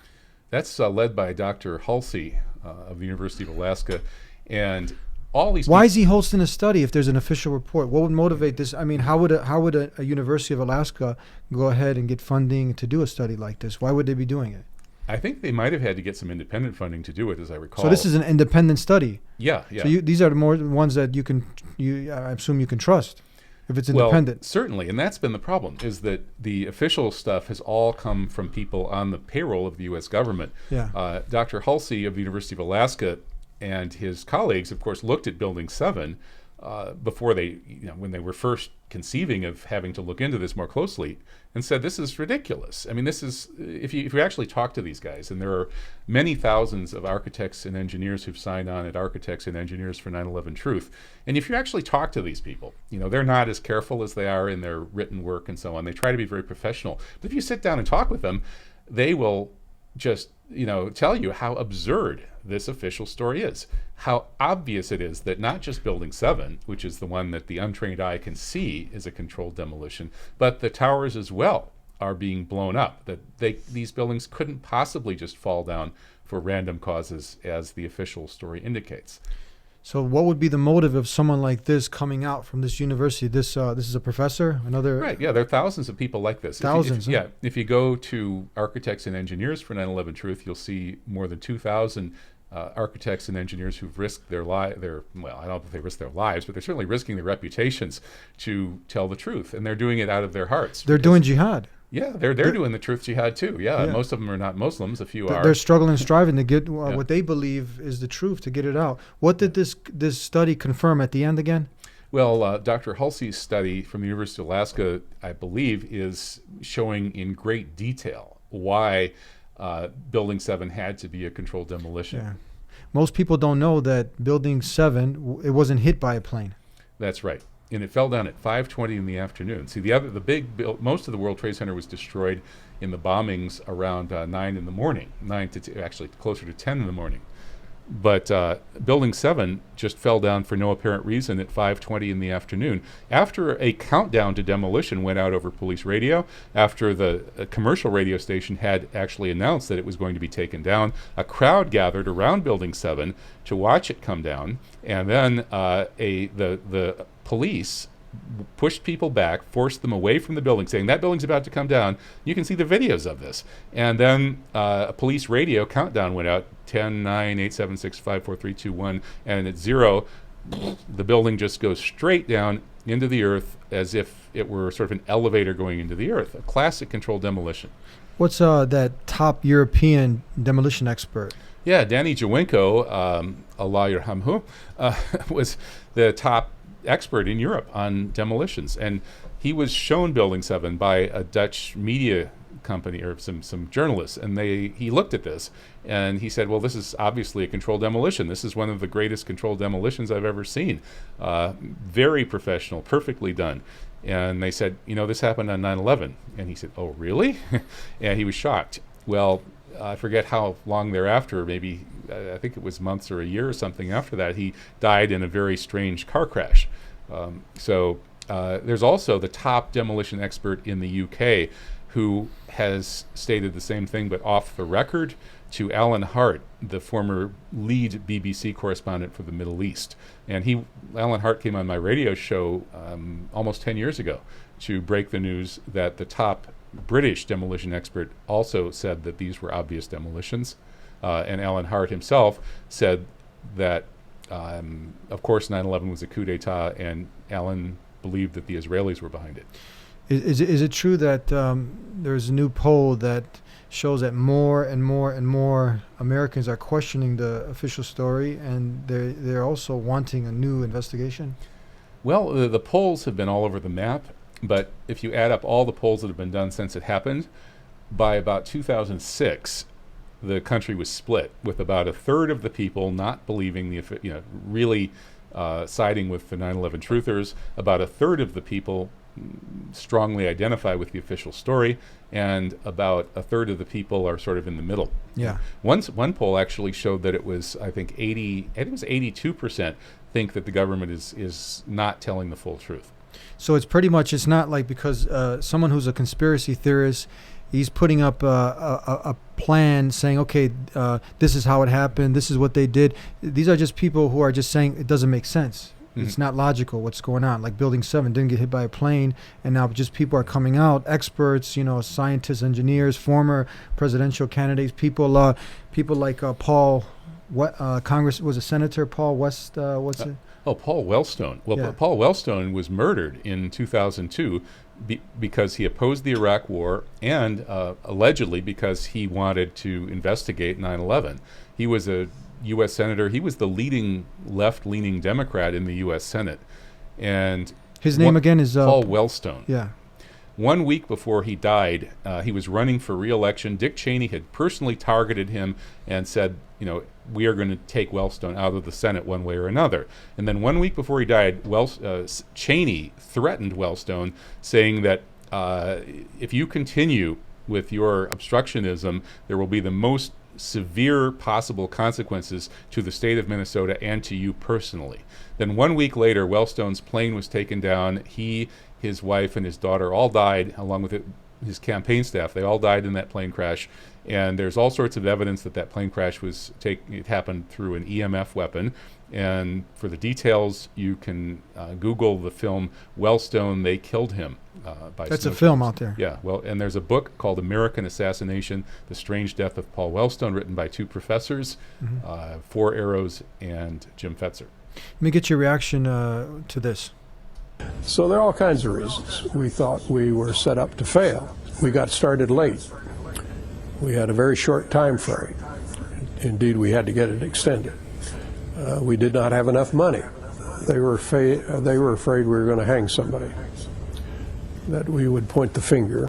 That's led by Dr. Halsey of the University of Alaska. And all these Why is he hosting a study if there's an official report? What would motivate this? I mean, how would a University of Alaska go ahead and get funding to do a study like this? Why would they be doing it? I think they might have had to get some independent funding to do it, as I recall. So this is an independent study. Yeah. So these are the more ones that I assume you can trust if it's independent. Well, certainly, and that's been the problem, is that the official stuff has all come from people on the payroll of the U.S. government. Yeah. Dr. Halsey of the University of Alaska and his colleagues, of course, looked at Building 7 before when they were first conceiving of having to look into this more closely, and said, this is ridiculous. I mean, this is, if you actually talk to these guys, and there are many thousands of architects and engineers who've signed on at Architects and Engineers for 9/11 Truth, and if you actually talk to these people, they're not as careful as they are in their written work and so on. They try to be very professional. But if you sit down and talk with them, they will just tell you how absurd this official story is, how obvious it is that not just Building 7, which is the one that the untrained eye can see is a controlled demolition, but the towers as well are being blown up, that these buildings couldn't possibly just fall down for random causes, as the official story indicates. So what would be the motive of someone like this coming out from this university? This is a professor, another... Right, yeah, there are thousands of people like this. Thousands, if you go to Architects and Engineers for 9/11 Truth, you'll see more than 2,000 architects and engineers who've risked their I don't know if they risk their lives, but they're certainly risking their reputations to tell the truth, and they're doing it out of their hearts. They're doing jihad. Yeah, they're doing the truth jihad too. Yeah, most of them are not Muslims. A few are. They're struggling and striving to get what they believe is the truth, to get it out. What did this study confirm at the end again? Well, Dr. Halsey's study from the University of Alaska, I believe, is showing in great detail why Building 7 had to be a controlled demolition. Yeah. Most people don't know that Building 7, it wasn't hit by a plane. That's right. And it fell down at 5:20 in the afternoon. See, most of the World Trade Center was destroyed in the bombings around 9 in the morning, actually closer to 10 in the morning. But Building 7 just fell down for no apparent reason at 5:20 in the afternoon, after a countdown to demolition went out over police radio, after the commercial radio station had actually announced that it was going to be taken down. A crowd gathered around Building 7 to watch it come down, and then the police pushed people back, forced them away from the building, saying that building's about to come down. You can see the videos of this. And then a police radio countdown went out, 10, 9, 8, 7, 6, 5, 4, 3, 2, 1, and at 0, the building just goes straight down into the earth as if it were sort of an elevator going into the earth, a classic controlled demolition. What's that top European demolition expert? Yeah, Danny Jawenko, Allah Yerhamhu, was the top expert in Europe on demolitions, and he was shown Building 7 by a Dutch media company or some journalists, and he looked at this and he said, well, this is obviously a controlled demolition. This is one of the greatest controlled demolitions I've ever seen. Very professional, perfectly done. And they said, this happened on 9/11. And he said, oh, really? And he was shocked. Well, I forget how long thereafter, maybe I think it was months or a year or something after that, he died in a very strange car crash. There's also the top demolition expert in the UK who has stated the same thing, but off the record, to Alan Hart, the former lead BBC correspondent for the Middle East. And Alan Hart came on my radio show almost 10 years ago to break the news that the top British demolition expert also said that these were obvious demolitions. And Alan Hart himself said that, of course, 9/11 was a coup d'etat, and Alan believed that the Israelis were behind it. Is it true that there's a new poll that shows that more and more and more Americans are questioning the official story, and they're also wanting a new investigation? Well, the polls have been all over the map, but if you add up all the polls that have been done since it happened, by about 2006, the country was split, with about a third of the people not believing really siding with the 9/11 truthers, about a third of the people strongly identify with the official story, and about a third of the people are sort of in the middle. Yeah. One poll actually showed that it was, I think it was 82% think that the government is not telling the full truth. So it's not like because someone who's a conspiracy theorist, he's putting up a plan saying, okay, this is how it happened, this is what they did. These are just people who are just saying it doesn't make sense. It's not logical what's going on. Like Building 7 didn't get hit by a plane, and now just people are coming out, experts, scientists, engineers, former presidential candidates, people like Paul, Congress was a Senator Paul West, what's it? Oh, Paul Wellstone. Well, Yeah. Paul Wellstone was murdered in 2002 because he opposed the Iraq War, and allegedly because he wanted to investigate 9/11. He was a U.S. Senator. He was the leading left-leaning Democrat in the U.S. Senate. And His name again is Paul Wellstone. Yeah. 1 week before he died, he was running for re-election. Dick Cheney had personally targeted him and said, we are going to take Wellstone out of the Senate one way or another. And then 1 week before he died, Cheney threatened Wellstone, saying that if you continue with your obstructionism, there will be the most severe possible consequences to the state of Minnesota and to you personally. Then 1 week later, Wellstone's plane was taken down. He, his wife, and his daughter all died, along with his campaign staff. They all died in that plane crash. And there's all sorts of evidence that plane crash it happened through an EMF weapon. And for the details, you can Google the film Wellstone, They Killed Him. That's a film out there. Yeah, well, and there's a book called American Assassination, The Strange Death of Paul Wellstone, written by two professors, Four Arrows and Jim Fetzer. Let me get your reaction to this. So there are all kinds of reasons. We thought we were set up to fail. We got started late. We had a very short time frame. Indeed, we had to get it extended. We did not have enough money. They were afraid we were going to hang somebody, that we would point the finger.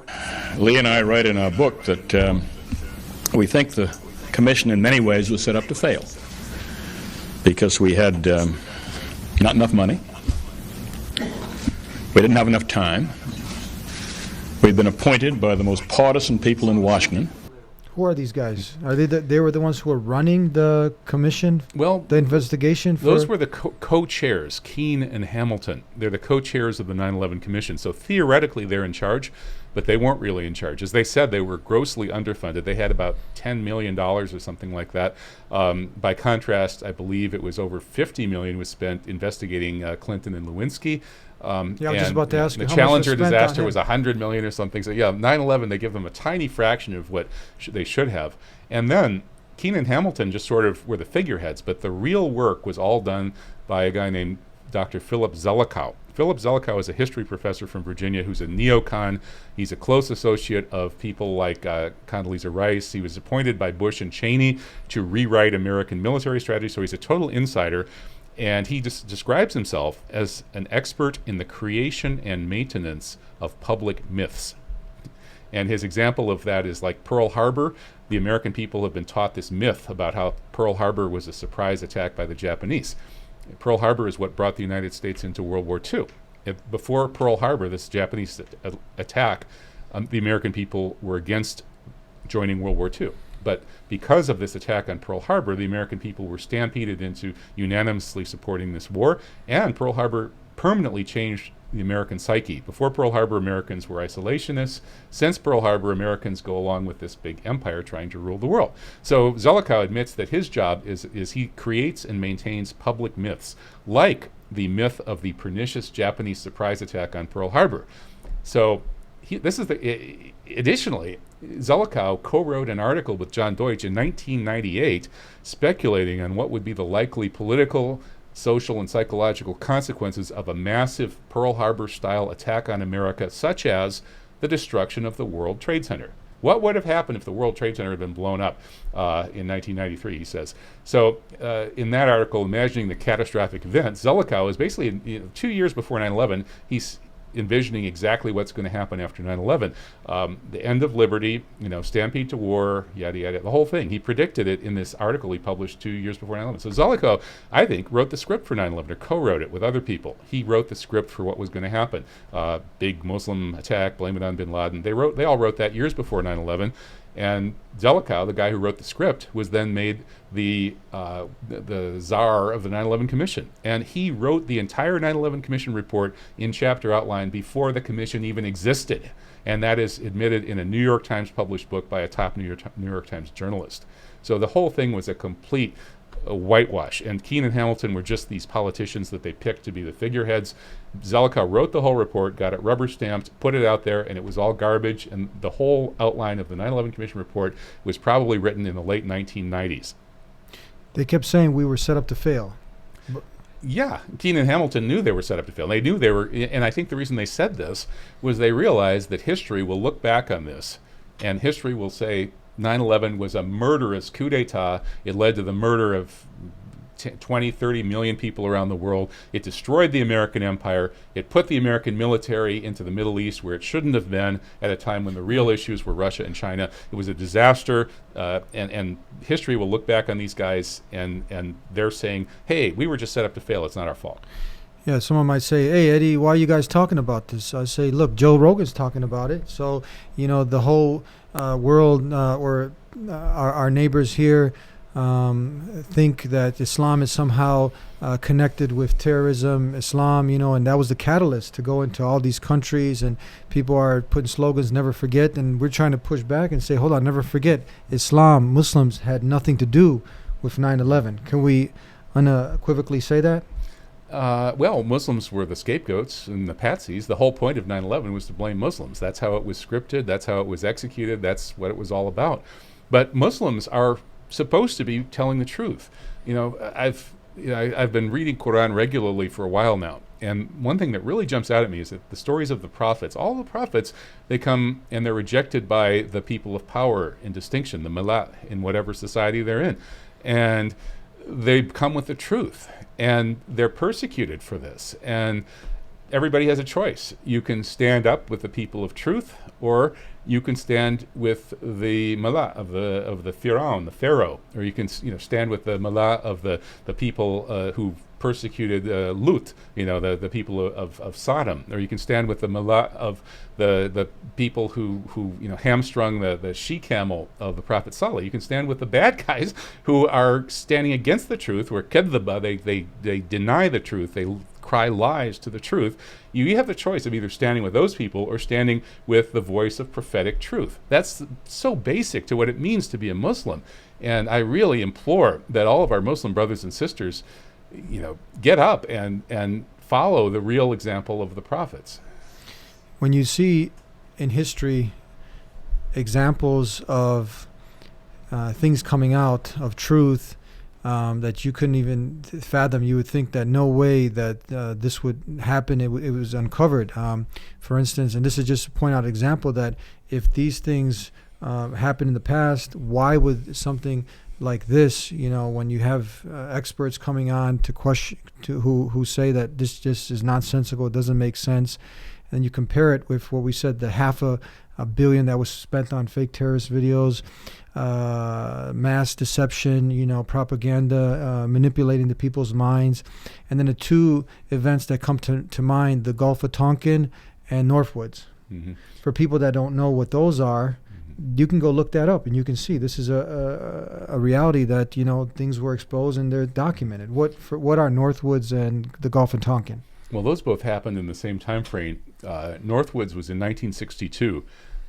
Lee and I write in our book that we think the commission in many ways was set up to fail because we had not enough money. We didn't have enough time. We'd been appointed by the most partisan people in Washington. Who are these guys? Are they were the ones who were running the commission? Well, the investigation? Those were the co-chairs, Keene and Hamilton. They're the co-chairs of the 9/11 Commission. So theoretically, they're in charge, but they weren't really in charge. As they said, they were grossly underfunded. They had about $10 million or something like that. By contrast, I believe it was over $50 million was spent investigating Clinton and Lewinsky. I was just about to ask you. The how Challenger much was spent disaster on was $100 million or something. So yeah, 9/11, they give them a tiny fraction of what they should have. And then Keene and Hamilton just sort of were the figureheads, but the real work was all done by a guy named Dr. Philip Zelikow. Philip Zelikow is a history professor from Virginia who's a neocon. He's a close associate of people like Condoleezza Rice. He was appointed by Bush and Cheney to rewrite American military strategy, so he's a total insider. And he just describes himself as an expert in the creation and maintenance of public myths. And his example of that is like Pearl Harbor. The American people have been taught this myth about how Pearl Harbor was a surprise attack by the Japanese. Pearl Harbor is what brought the United States into World War II. Before Pearl Harbor, this Japanese attack, the American people were against joining World War II. But because of this attack on Pearl Harbor, the American people were stampeded into unanimously supporting this war, and Pearl Harbor permanently changed the American psyche. Before Pearl Harbor, Americans were isolationists. Since Pearl Harbor, Americans go along with this big empire trying to rule the world. So Zelikow admits that his job is he creates and maintains public myths, like the myth of the pernicious Japanese surprise attack on Pearl Harbor. So additionally, Zelikow co-wrote an article with John Deutsch in 1998 speculating on what would be the likely political, social, and psychological consequences of a massive Pearl Harbor-style attack on America, such as the destruction of the World Trade Center. What would have happened if the World Trade Center had been blown up in 1993, he says. So in that article, imagining the catastrophic event, Zelikow is basically 2 years before 9/11, he's envisioning exactly what's going to happen after 9/11. The end of liberty, stampede to war, yada, yada, the whole thing. He predicted it in this article he published 2 years before 9/11. So Zelikow, I think, wrote the script for 9/11, or co-wrote it with other people. He wrote the script for what was going to happen. Big Muslim attack, blame it on bin Laden. They all wrote that years before 9/11. And Zelikow, the guy who wrote the script, was then made the czar of the 9/11 Commission. And he wrote the entire 9/11 Commission report in chapter outline before the commission even existed. And that is admitted in a New York Times published book by a top New York Times journalist. So the whole thing was a complete whitewash. And Keene and Hamilton were just these politicians that they picked to be the figureheads. Zelikow wrote the whole report, got it rubber stamped, put it out there, and it was all garbage. And the whole outline of the 9/11 Commission report was probably written in the late 1990s. They kept saying we were set up to fail. Yeah, Keene and Hamilton knew they were set up to fail. They knew they were, and I think the reason they said this was they realized that history will look back on this, and history will say 9/11 was a murderous coup d'etat. It led to the murder of 20, 30 million people around the world. It destroyed the American empire. It put the American military into the Middle East where it shouldn't have been at a time when the real issues were Russia and China. It was a disaster, and history will look back on these guys, and they're saying, hey, we were just set up to fail. It's not our fault. Yeah, someone might say, hey, Eddie, why are you guys talking about this? I say, look, Joe Rogan's talking about it. So, the whole world or our neighbors here think that Islam is somehow connected with terrorism, Islam, and that was the catalyst to go into all these countries, and people are putting slogans, never forget, and we're trying to push back and say, hold on, never forget, Islam, Muslims had nothing to do with 9/11. Can we unequivocally say that? Well, Muslims were the scapegoats and the patsies. The whole point of 9/11 was to blame Muslims. That's how it was scripted. That's how it was executed. That's what it was all about. But Muslims are supposed to be telling the truth. I've been reading Quran regularly for a while now, and one thing that really jumps out at me is that the stories of the prophets, all the prophets, they come and they're rejected by the people of power and distinction, the Millat, in whatever society they're in, and they come with the truth, and they're persecuted for this. And everybody has a choice. You can stand up with the people of truth, or you can stand with the Mullah of the Pharaoh, or you can stand with the Mullah of the people who persecuted Lut, the people of Sodom, or you can stand with the Mullah of the people who hamstrung the she-camel of the Prophet Saleh. You can stand with the bad guys who are standing against the truth, who are kedhaba, they deny the truth, they cry lies to the truth. You have the choice of either standing with those people or standing with the voice of prophetic truth. That's so basic to what it means to be a Muslim. And I really implore that all of our Muslim brothers and sisters, get up and follow the real example of the prophets. When you see in history examples of things coming out of truth that you couldn't even fathom, you would think that no way that this would happen. It was uncovered. For instance, and this is just to point out an example that if these things happened in the past, why would something like this, when you have experts coming on to question, who say that this just is nonsensical, it doesn't make sense, and you compare it with what we said, the $500 million that was spent on fake terrorist videos, mass deception, propaganda, manipulating the people's minds, and then the two events that come to mind, the Gulf of Tonkin and Northwoods. Mm-hmm. For people that don't know what those are, you can go look that up, and you can see this is a reality that, things were exposed and they're documented. What are Northwoods and the Gulf of Tonkin? Well, those both happened in the same time frame. Northwoods was in 1962.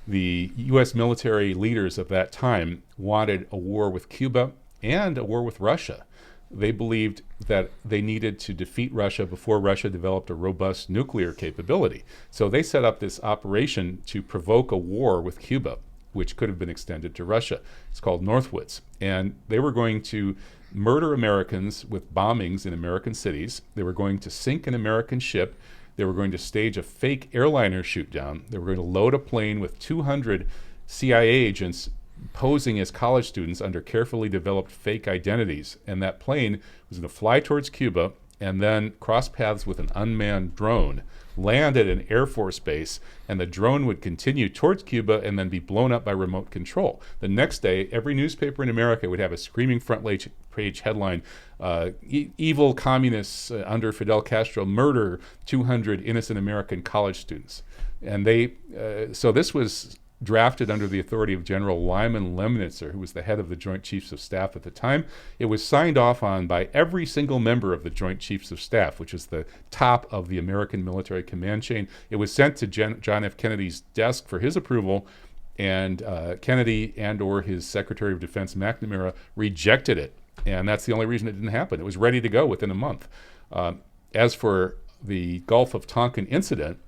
The U.S. military leaders of that time wanted a war with Cuba and a war with Russia. They believed that they needed to defeat Russia before Russia developed a robust nuclear capability. So they set up this operation to provoke a war with Cuba, which could have been extended to Russia. It's called Northwoods. And they were going to murder Americans with bombings in American cities. They were going to sink an American ship. They were going to stage a fake airliner shoot down. They were going to load a plane with 200 CIA agents posing as college students under carefully developed fake identities. And that plane was going to fly towards Cuba and then cross paths with an unmanned drone, land at an Air Force base, and the drone would continue towards Cuba and then be blown up by remote control. The next day, every newspaper in America would have a screaming front page headline, evil communists under Fidel Castro murder 200 innocent American college students. And so this was drafted under the authority of General Lyman Lemnitzer, who was the head of the Joint Chiefs of Staff at the time. It was signed off on by every single member of the Joint Chiefs of Staff, which is the top of the American military command chain. It was sent to John F. Kennedy's desk for his approval, and Kennedy and or his Secretary of Defense McNamara rejected it. And that's the only reason it didn't happen. It was ready to go within a month. As for the Gulf of Tonkin incident,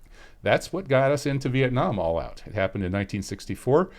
that's what got us into Vietnam all out. It happened in 1964.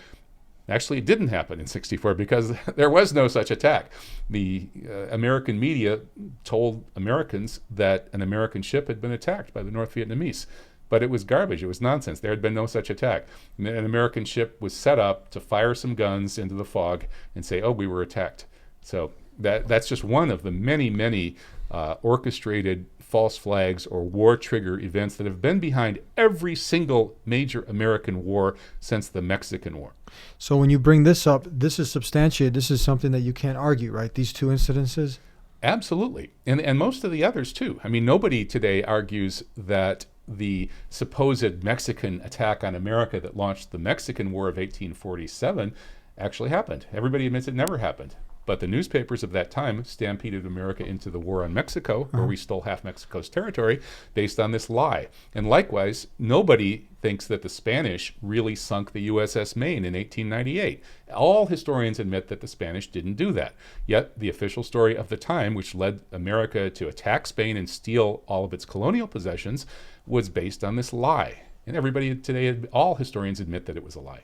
Actually, it didn't happen in 64 because there was no such attack. The American media told Americans that an American ship had been attacked by the North Vietnamese. But it was garbage. It was nonsense. There had been no such attack. An American ship was set up to fire some guns into the fog and say, oh, we were attacked. So that's just one of the many, many orchestrated false flags or war trigger events that have been behind every single major American war since the Mexican War. So when you bring this up, this is substantiated. This is something that you can't argue, right? These two incidences? Absolutely. And most of the others, too. I mean, nobody today argues that the supposed Mexican attack on America that launched the Mexican War of 1847 actually happened. Everybody admits it never happened. But the newspapers of that time stampeded America into the war on Mexico, where we stole half Mexico's territory, based on this lie. And likewise, nobody thinks that the Spanish really sunk the USS Maine in 1898. All historians admit that the Spanish didn't do that. Yet the official story of the time, which led America to attack Spain and steal all of its colonial possessions, was based on this lie. And everybody today, all historians admit that it was a lie.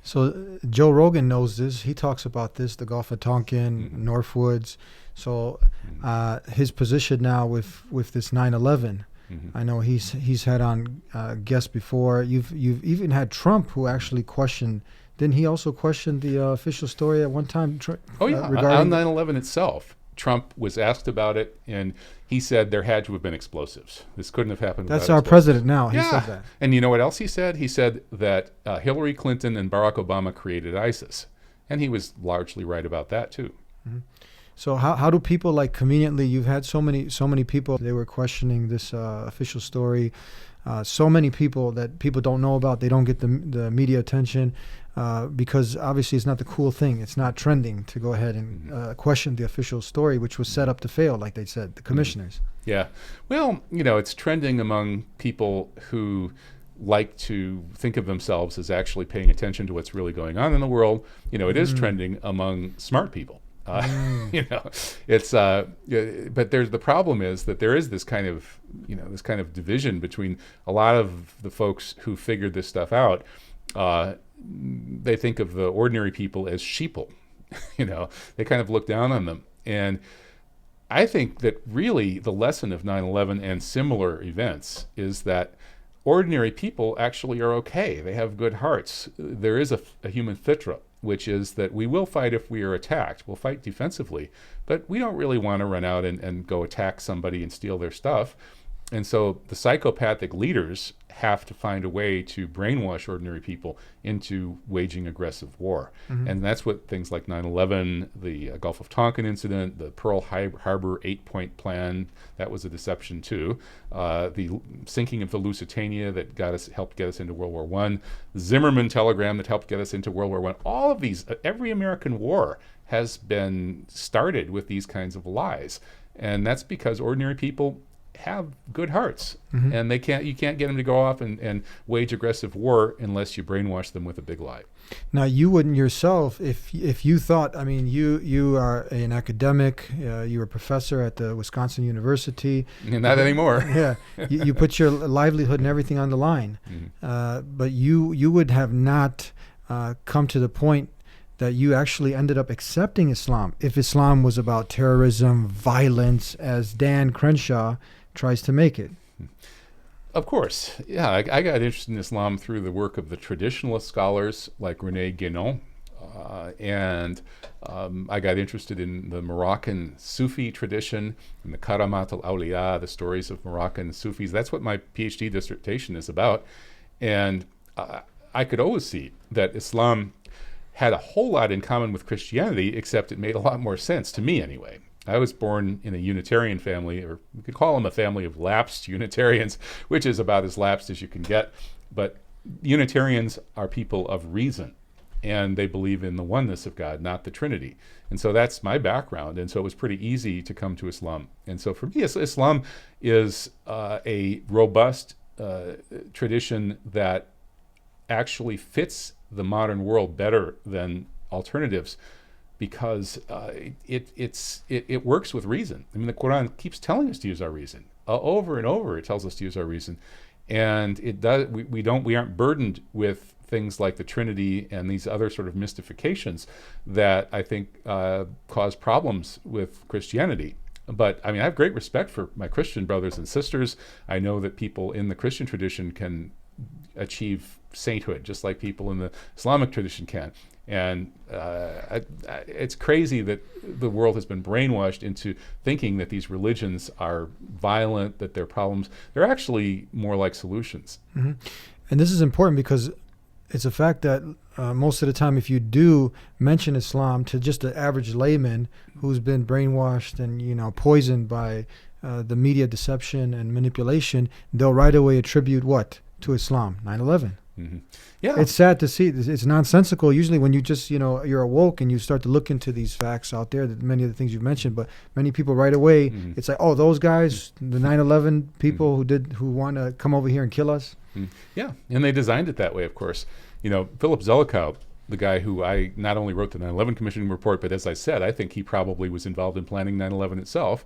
So Joe Rogan knows this. He talks about this, the Gulf of Tonkin, Northwoods. So his position now with this 9/11, I know he's had on guests before. You've even had Trump, who actually questioned. Didn't he also question the official story at one time? On 9/11 itself, Trump was asked about it, and he said there had to have been explosives. This couldn't have happened without That's our president now. He said that. And you know what else he said? He said that Hillary Clinton and Barack Obama created ISIS. And he was largely right about that, too. Mm-hmm. So how do people, like, conveniently, you've had so many people, they were questioning this official story. So many people that people don't know about, they don't get the media attention because obviously it's not the cool thing. It's not trending to go ahead and question the official story, which was set up to fail, like they said, the commissioners. Yeah. Well, it's trending among people who like to think of themselves as actually paying attention to what's really going on in the world. It is trending among smart people. It's but the problem is that there is this kind of division between a lot of the folks who figured this stuff out. They think of the ordinary people as sheeple. They kind of look down on them. And I think that really the lesson of 9/11 and similar events is that ordinary people actually are okay. They have good hearts. There is a human fitra, which is that we will fight if we are attacked. We'll fight defensively, but we don't really want to run out and go attack somebody and steal their stuff. And so the psychopathic leaders have to find a way to brainwash ordinary people into waging aggressive war. And that's what things like 9/11, the Gulf of Tonkin incident, the Pearl Harbor 8-point plan, that was a deception too. The sinking of the Lusitania that helped get us into World War I, the Zimmerman telegram that helped get us into World War I. All of these, every American war has been started with these kinds of lies. And that's because ordinary people have good hearts, and you can't get them to go off and wage aggressive war unless you brainwash them with a big lie. Now, you wouldn't yourself, if you thought, I mean, you are an academic, you were a professor at the Wisconsin University. And not anymore. Yeah, you put your livelihood and everything on the line, but you would have not come to the point that you actually ended up accepting Islam if Islam was about terrorism, violence, as Dan Crenshaw tries to make it. Of course. Yeah, I got interested in Islam through the work of the traditionalist scholars like René Guénon, and I got interested in the Moroccan Sufi tradition and the Karamat al-Awliya, the stories of Moroccan Sufis. That's what my PhD dissertation is about. And I could always see that Islam had a whole lot in common with Christianity, except it made a lot more sense, to me anyway. I was born in a Unitarian family, or we could call them a family of lapsed Unitarians, which is about as lapsed as you can get. But Unitarians are people of reason, and they believe in the oneness of God, not the Trinity. And so that's my background, and so it was pretty easy to come to Islam. And so for me, Islam is a robust tradition that actually fits the modern world better than alternatives, because it works with reason. I mean, the Quran keeps telling us to use our reason over and over. It tells us to use our reason, and it does. We aren't burdened with things like the Trinity and these other sort of mystifications that I think cause problems with Christianity. But I mean, I have great respect for my Christian brothers and sisters. I know that people in the Christian tradition can achieve sainthood just like people in the Islamic tradition can. And it's crazy that the world has been brainwashed into thinking that these religions are violent, that they're problems. They're actually more like solutions. And this is important because it's a fact that most of the time, if you do mention Islam to just an average layman who's been brainwashed and poisoned by the media deception and manipulation, they'll right away attribute what to Islam? 9/11. Yeah, it's sad to see. It's nonsensical. Usually, when you just you're awoke and you start to look into these facts out there, that many of the things you've mentioned, but many people right away, it's like, oh, those guys, the 9/11 people who want to come over here and kill us. Yeah, and they designed it that way, of course. Philip Zelikow, the guy who I not only wrote the 9/11 Commission report, but as I said, I think he probably was involved in planning 9/11 itself.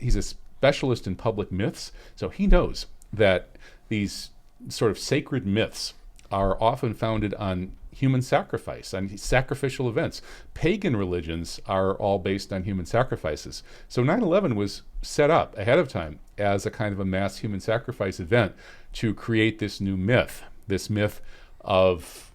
He's a specialist in public myths, so he knows that these sort of sacred myths are often founded on human sacrifice, on sacrificial events. Pagan religions are all based on human sacrifices. So 9/11 was set up ahead of time as a kind of a mass human sacrifice event to create this new myth, this myth of,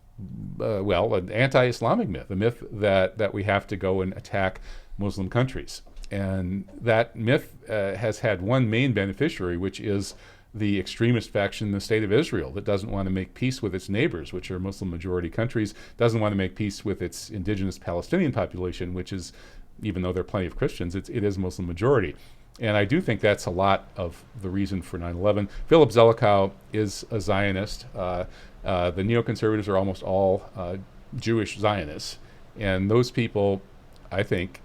an anti-Islamic myth, a myth that we have to go and attack Muslim countries. And that myth has had one main beneficiary, which is the extremist faction in the state of Israel that doesn't want to make peace with its neighbors, which are Muslim majority countries, doesn't want to make peace with its indigenous Palestinian population, which is, even though there are plenty of Christians, it is Muslim majority. And I do think that's a lot of the reason for 9/11. Philip Zelikow is a Zionist. The neoconservatives are almost all Jewish Zionists. And those people, I think,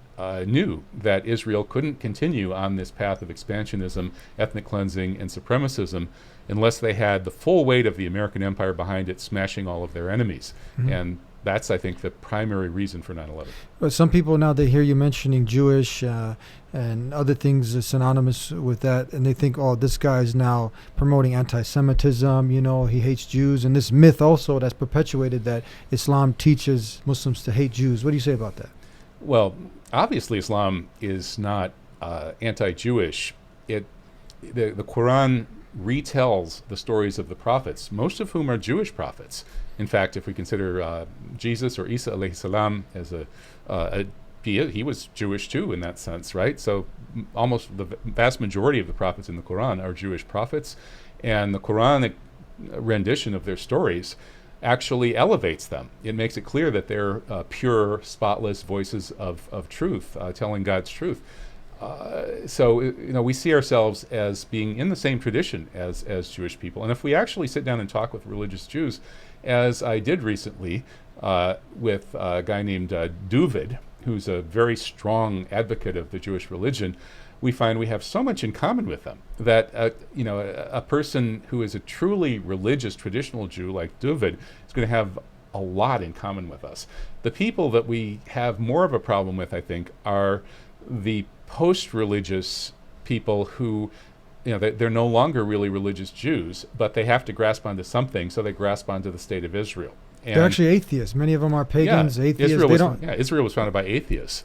knew that Israel couldn't continue on this path of expansionism, ethnic cleansing, and supremacism unless they had the full weight of the American empire behind it, smashing all of their enemies. And that's, I think, the primary reason for 9/11. But some people now, they hear you mentioning Jewish and other things synonymous with that, and they think, oh, this guy's now promoting anti-Semitism, he hates Jews, and this myth also that's perpetuated that Islam teaches Muslims to hate Jews. What do you say about that? Well, obviously Islam is not anti-Jewish. The Quran retells the stories of the prophets, most of whom are Jewish prophets. In fact, if we consider Jesus or Isa alayhi salam as a he was Jewish too in that sense, right? So almost the vast majority of the prophets in the Quran are Jewish prophets, and the Quranic rendition of their stories actually elevates them. It makes it clear that they're pure, spotless voices of truth, telling God's truth. So we see ourselves as being in the same tradition as Jewish people. And if we actually sit down and talk with religious Jews, as I did recently with a guy named David, who's a very strong advocate of the Jewish religion, we find we have so much in common with them that a person who is a truly religious traditional Jew like David is going to have a lot in common with us. The people that we have more of a problem with, I think, are the post-religious people who, they're no longer really religious Jews, but they have to grasp onto something, so they grasp onto the state of Israel. And they're actually atheists. Many of them are pagans, atheists. Israel was founded by atheists.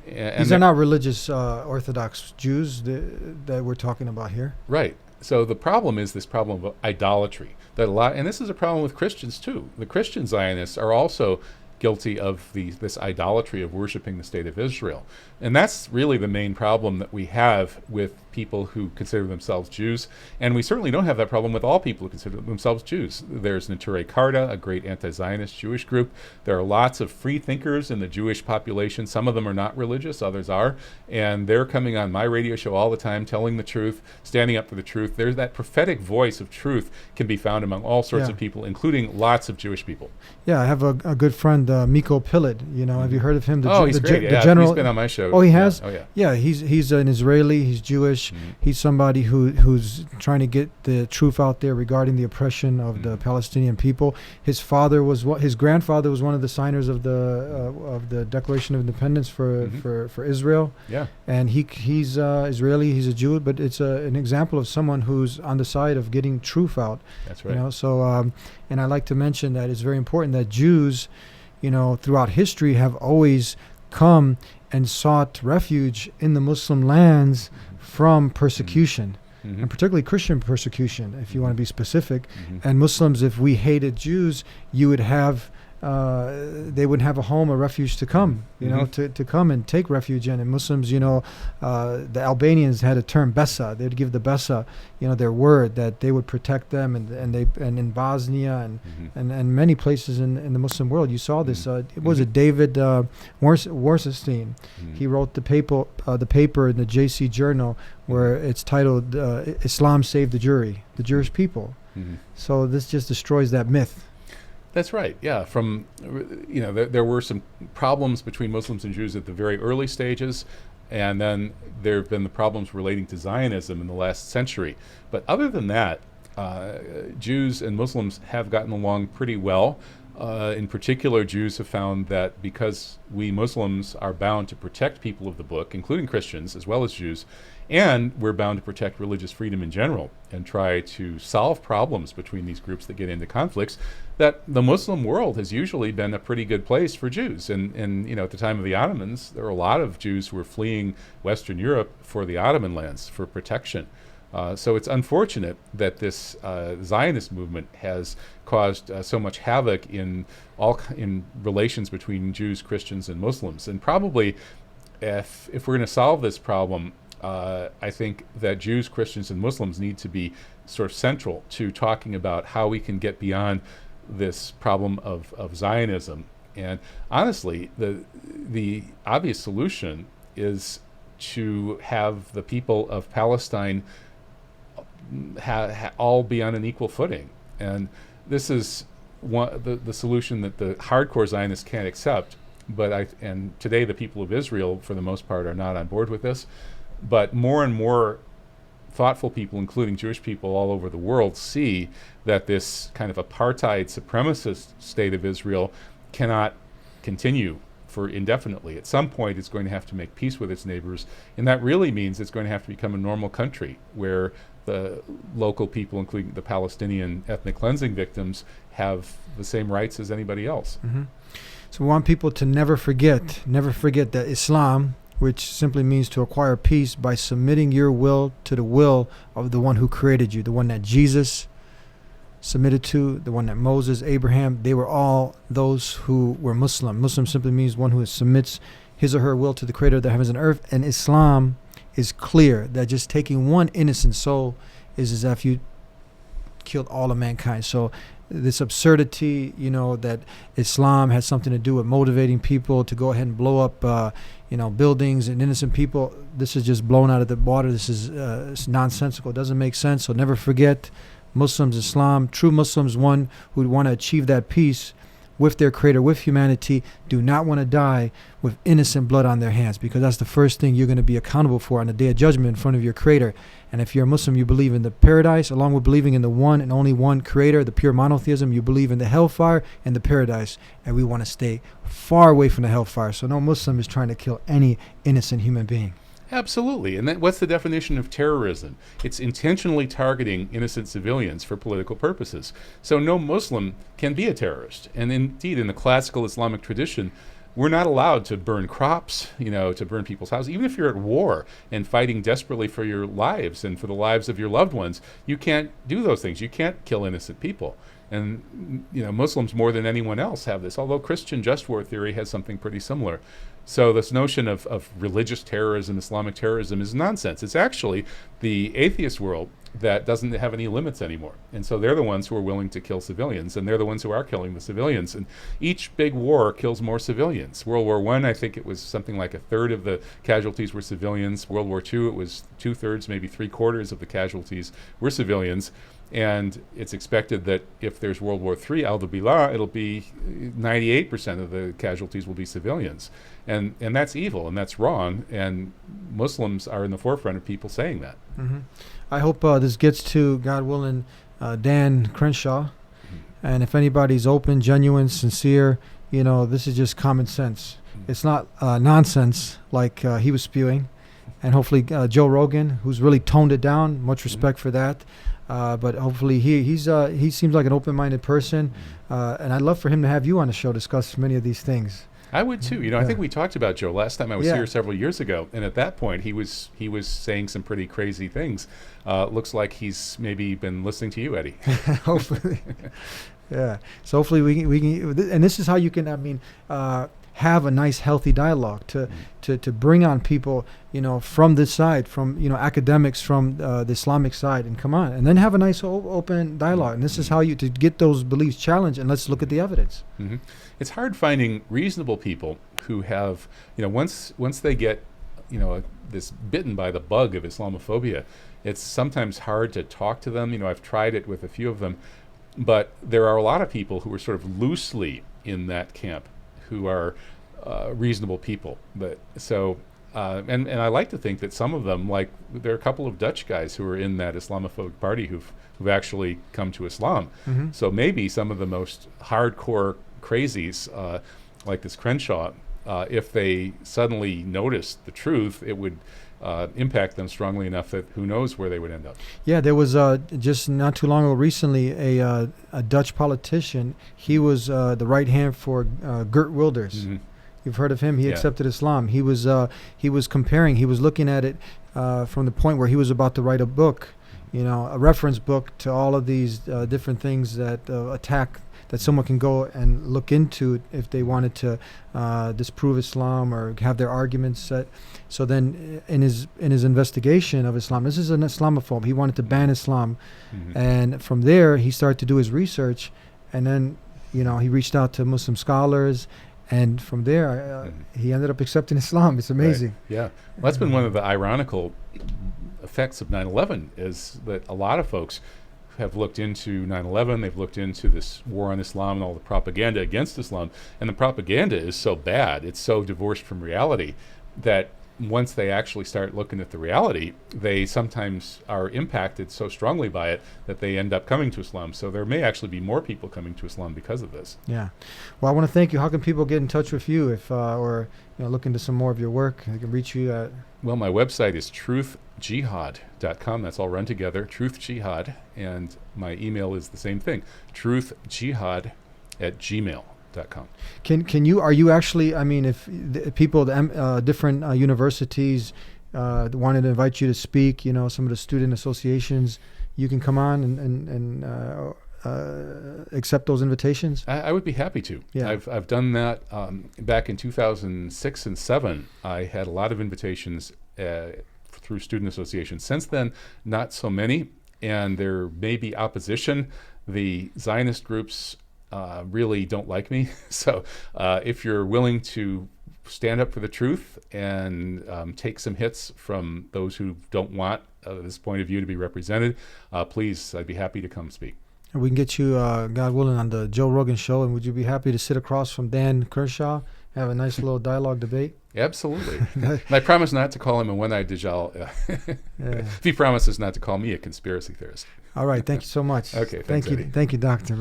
And these are not religious Orthodox Jews that we're talking about here. Right. So the problem is this problem of idolatry. And this is a problem with Christians too. The Christian Zionists are also guilty of this idolatry of worshiping the state of Israel. And that's really the main problem that we have with people who consider themselves Jews. And we certainly don't have that problem with all people who consider themselves Jews. There's Neturei Karta, a great anti-Zionist Jewish group. There are lots of free thinkers in the Jewish population. Some of them are not religious, others are. And they're coming on my radio show all the time, telling the truth, standing up for the truth. There's that prophetic voice of truth can be found among all sorts of people, including lots of Jewish people. Yeah, I have a good friend, Miko Pilid. Have you heard of him? He's great. The general. He's been on my show. Oh, he has? Yeah. Oh, yeah. Yeah, he's an Israeli. He's Jewish. Mm-hmm. He's somebody who's trying to get the truth out there regarding the oppression of the Palestinian people. His grandfather was one of the signers of the Declaration of Independence for Israel. Yeah. And he's Israeli. He's a Jew, but it's an example of someone who's on the side of getting truth out. That's right. So and I like to mention that it's very important that Jews, throughout history have always come and sought refuge in the Muslim lands from persecution, and particularly Christian persecution, if you want to be specific. And Muslims, if we hated Jews, you would have they would have a home, a refuge to come, to come and take refuge in. And Muslims, the Albanians had a term, Besa. They'd give the Besa, their word that they would protect them, and in Bosnia and many places in the Muslim world, you saw this. It was David Warsenstein. He wrote the paper in the JC Journal where it's titled "Islam Saved the Jewish people." So this just destroys that myth. That's right. Yeah. There were some problems between Muslims and Jews at the very early stages, and then there have been the problems relating to Zionism in the last century. But other than that, Jews and Muslims have gotten along pretty well. In particular, Jews have found that because we Muslims are bound to protect people of the book, including Christians as well as Jews, and we're bound to protect religious freedom in general and try to solve problems between these groups that get into conflicts, that the Muslim world has usually been a pretty good place for Jews. And at the time of the Ottomans, there were a lot of Jews who were fleeing Western Europe for the Ottoman lands for protection. So it's unfortunate that this Zionist movement has caused so much havoc in relations between Jews, Christians, and Muslims. And probably, if we're going to solve this problem, I think that Jews, Christians, and Muslims need to be sort of central to talking about how we can get beyond this problem of Zionism. And honestly, the obvious solution is to have the people of Palestine all be on an equal footing. And this is the solution that the hardcore Zionists can't accept. And today the people of Israel, for the most part, are not on board with this. But more and more thoughtful people, including Jewish people all over the world, see that this kind of apartheid supremacist state of Israel cannot continue for indefinitely. At some point, it's going to have to make peace with its neighbors, and that really means it's going to have to become a normal country where the local people, including the Palestinian ethnic cleansing victims, have the same rights as anybody else. So we want people to never forget that Islam, which simply means to acquire peace by submitting your will to the will of the one who created you, the one that Jesus submitted to, the one that Moses, Abraham, they were all those who were Muslim. Muslim simply means one who submits his or her will to the creator of the heavens and earth. And Islam is clear that just taking one innocent soul is as if you killed all of mankind. So this absurdity, that Islam has something to do with motivating people to go ahead and blow up, buildings and innocent people, this is just blown out of the water. This is it's nonsensical. It doesn't make sense. So never forget, Muslims, Islam, true Muslims, one who want to achieve that peace with their creator, with humanity, do not want to die with innocent blood on their hands, because that's the first thing you're going to be accountable for on the day of judgment in front of your creator. And if you're a Muslim, you believe in the paradise, along with believing in the one and only one creator, the pure monotheism. You believe in the hellfire and the paradise, and we want to stay far away from the hellfire. So no Muslim is trying to kill any innocent human being. Absolutely. And what's the definition of terrorism? It's intentionally targeting innocent civilians for political purposes. So no Muslim can be a terrorist. And indeed, in the classical Islamic tradition, we're not allowed to burn crops, to burn people's houses. Even if you're at war and fighting desperately for your lives and for the lives of your loved ones, you can't do those things. You can't kill innocent people. And Muslims more than anyone else have this, although Christian just war theory has something pretty similar. So this notion of religious terrorism, Islamic terrorism, is nonsense. It's actually the atheist world that doesn't have any limits anymore. And so they're the ones who are willing to kill civilians, and they're the ones who are killing the civilians. And each big war kills more civilians. World War I, I think it was something like a third of the casualties were civilians. World War II, it was 2/3, maybe 3/4 of the casualties were civilians. And it's expected that if there's World War III, al-Billah, it'll be 98% of the casualties will be civilians. And that's evil, and that's wrong. And Muslims are in the forefront of people saying that. Mm-hmm. I hope this gets to, God willing, Dan Crenshaw. And if anybody's open, genuine, sincere, this is just common sense. It's not nonsense like he was spewing. And hopefully Joe Rogan, who's really toned it down, much respect for that. But hopefully he seems like an open-minded person, and I'd love for him to have you on the show to discuss many of these things. I would too. I think we talked about Joe last time I was Yeah. here several years ago, and at that point he was saying some pretty crazy things. Looks like he's maybe been listening to you, Eddie. Hopefully, yeah. So hopefully we can, and this is how you can. Have a nice, healthy dialogue to bring on people, from this side, from academics from the Islamic side, and come on, and then have a nice open dialogue. And this is how you to get those beliefs challenged. And let's look at the evidence. Mm-hmm. It's hard finding reasonable people who have, once they get, this bitten by the bug of Islamophobia, it's sometimes hard to talk to them. I've tried it with a few of them, but there are a lot of people who are sort of loosely in that camp, who are reasonable people. But so, and I like to think that some of them, like there are a couple of Dutch guys who are in that Islamophobic party who've actually come to Islam. Mm-hmm. So maybe some of the most hardcore crazies, like this Crenshaw, if they suddenly noticed the truth, it would impact them strongly enough that who knows where they would end up. Yeah, there was just not too long ago recently a Dutch politician. He was the right hand for Geert Wilders. Mm-hmm. You've heard of him. He accepted Islam. He was comparing. He was looking at it from the point where he was about to write a book, a reference book to all of these different things that attack, that someone can go and look into if they wanted to disprove Islam or have their arguments set. So then in his investigation of Islam, this is an Islamophobe. He wanted to ban Islam. Mm-hmm. And from there, he started to do his research. And then, he reached out to Muslim scholars. And from there, he ended up accepting Islam. It's amazing. Right. Yeah. Well, that's been one of the ironical effects of 9/11 is that a lot of folks have looked into 9/11, they've looked into this war on Islam and all the propaganda against Islam, and the propaganda is so bad, it's so divorced from reality, that once they actually start looking at the reality, they sometimes are impacted so strongly by it that they end up coming to Islam. So there may actually be more people coming to Islam because of this. Yeah. Well, I want to thank you. How can people get in touch with you if or look into some more of your work? They can reach you at... Well, my website is truthjihad.com. That's all run together, Truth Jihad. And my email is the same thing, truthjihad@gmail.com. Are you actually, if people, different universities wanted to invite you to speak, some of the student associations, you can come on and accept those invitations? I would be happy to. Yeah. I've done that back in 2006 and 7. I had a lot of invitations through student associations. Since then, not so many, and there may be opposition. The Zionist groups really don't like me. So if you're willing to stand up for the truth and take some hits from those who don't want this point of view to be represented, please, I'd be happy to come speak. And we can get you, God willing, on the Joe Rogan show. And would you be happy to sit across from Dan Crenshaw, have a nice little dialogue debate? Absolutely. And I promise not to call him a one-eyed Dajjal if he promises not to call me a conspiracy theorist. All right. Thank you so much. Okay. Thank Thanks, you. Eddie. Thank you, Dr.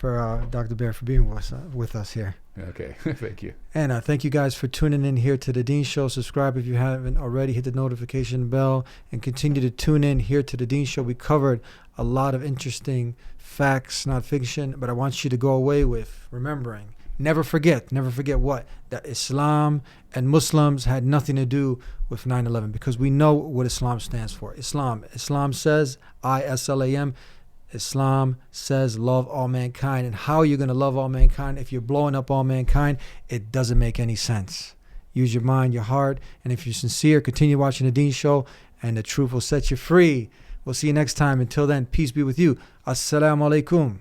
Barrett, for being with us here. Okay. Thank you. And thank you guys for tuning in here to The Dean Show. Subscribe if you haven't already. Hit the notification bell and continue to tune in here to The Dean Show. We covered a lot of interesting facts, not fiction, but I want you to go away with remembering. Never forget what? That Islam and Muslims had nothing to do with 9/11, because we know what Islam stands for. Islam says, I-S-L-A-M, Islam says love all mankind. And how are you going to love all mankind if you're blowing up all mankind? It doesn't make any sense. Use your mind, your heart, and if you're sincere, continue watching The Dean Show, and the truth will set you free. We'll see you next time. Until then, peace be with you. Assalamu alaikum.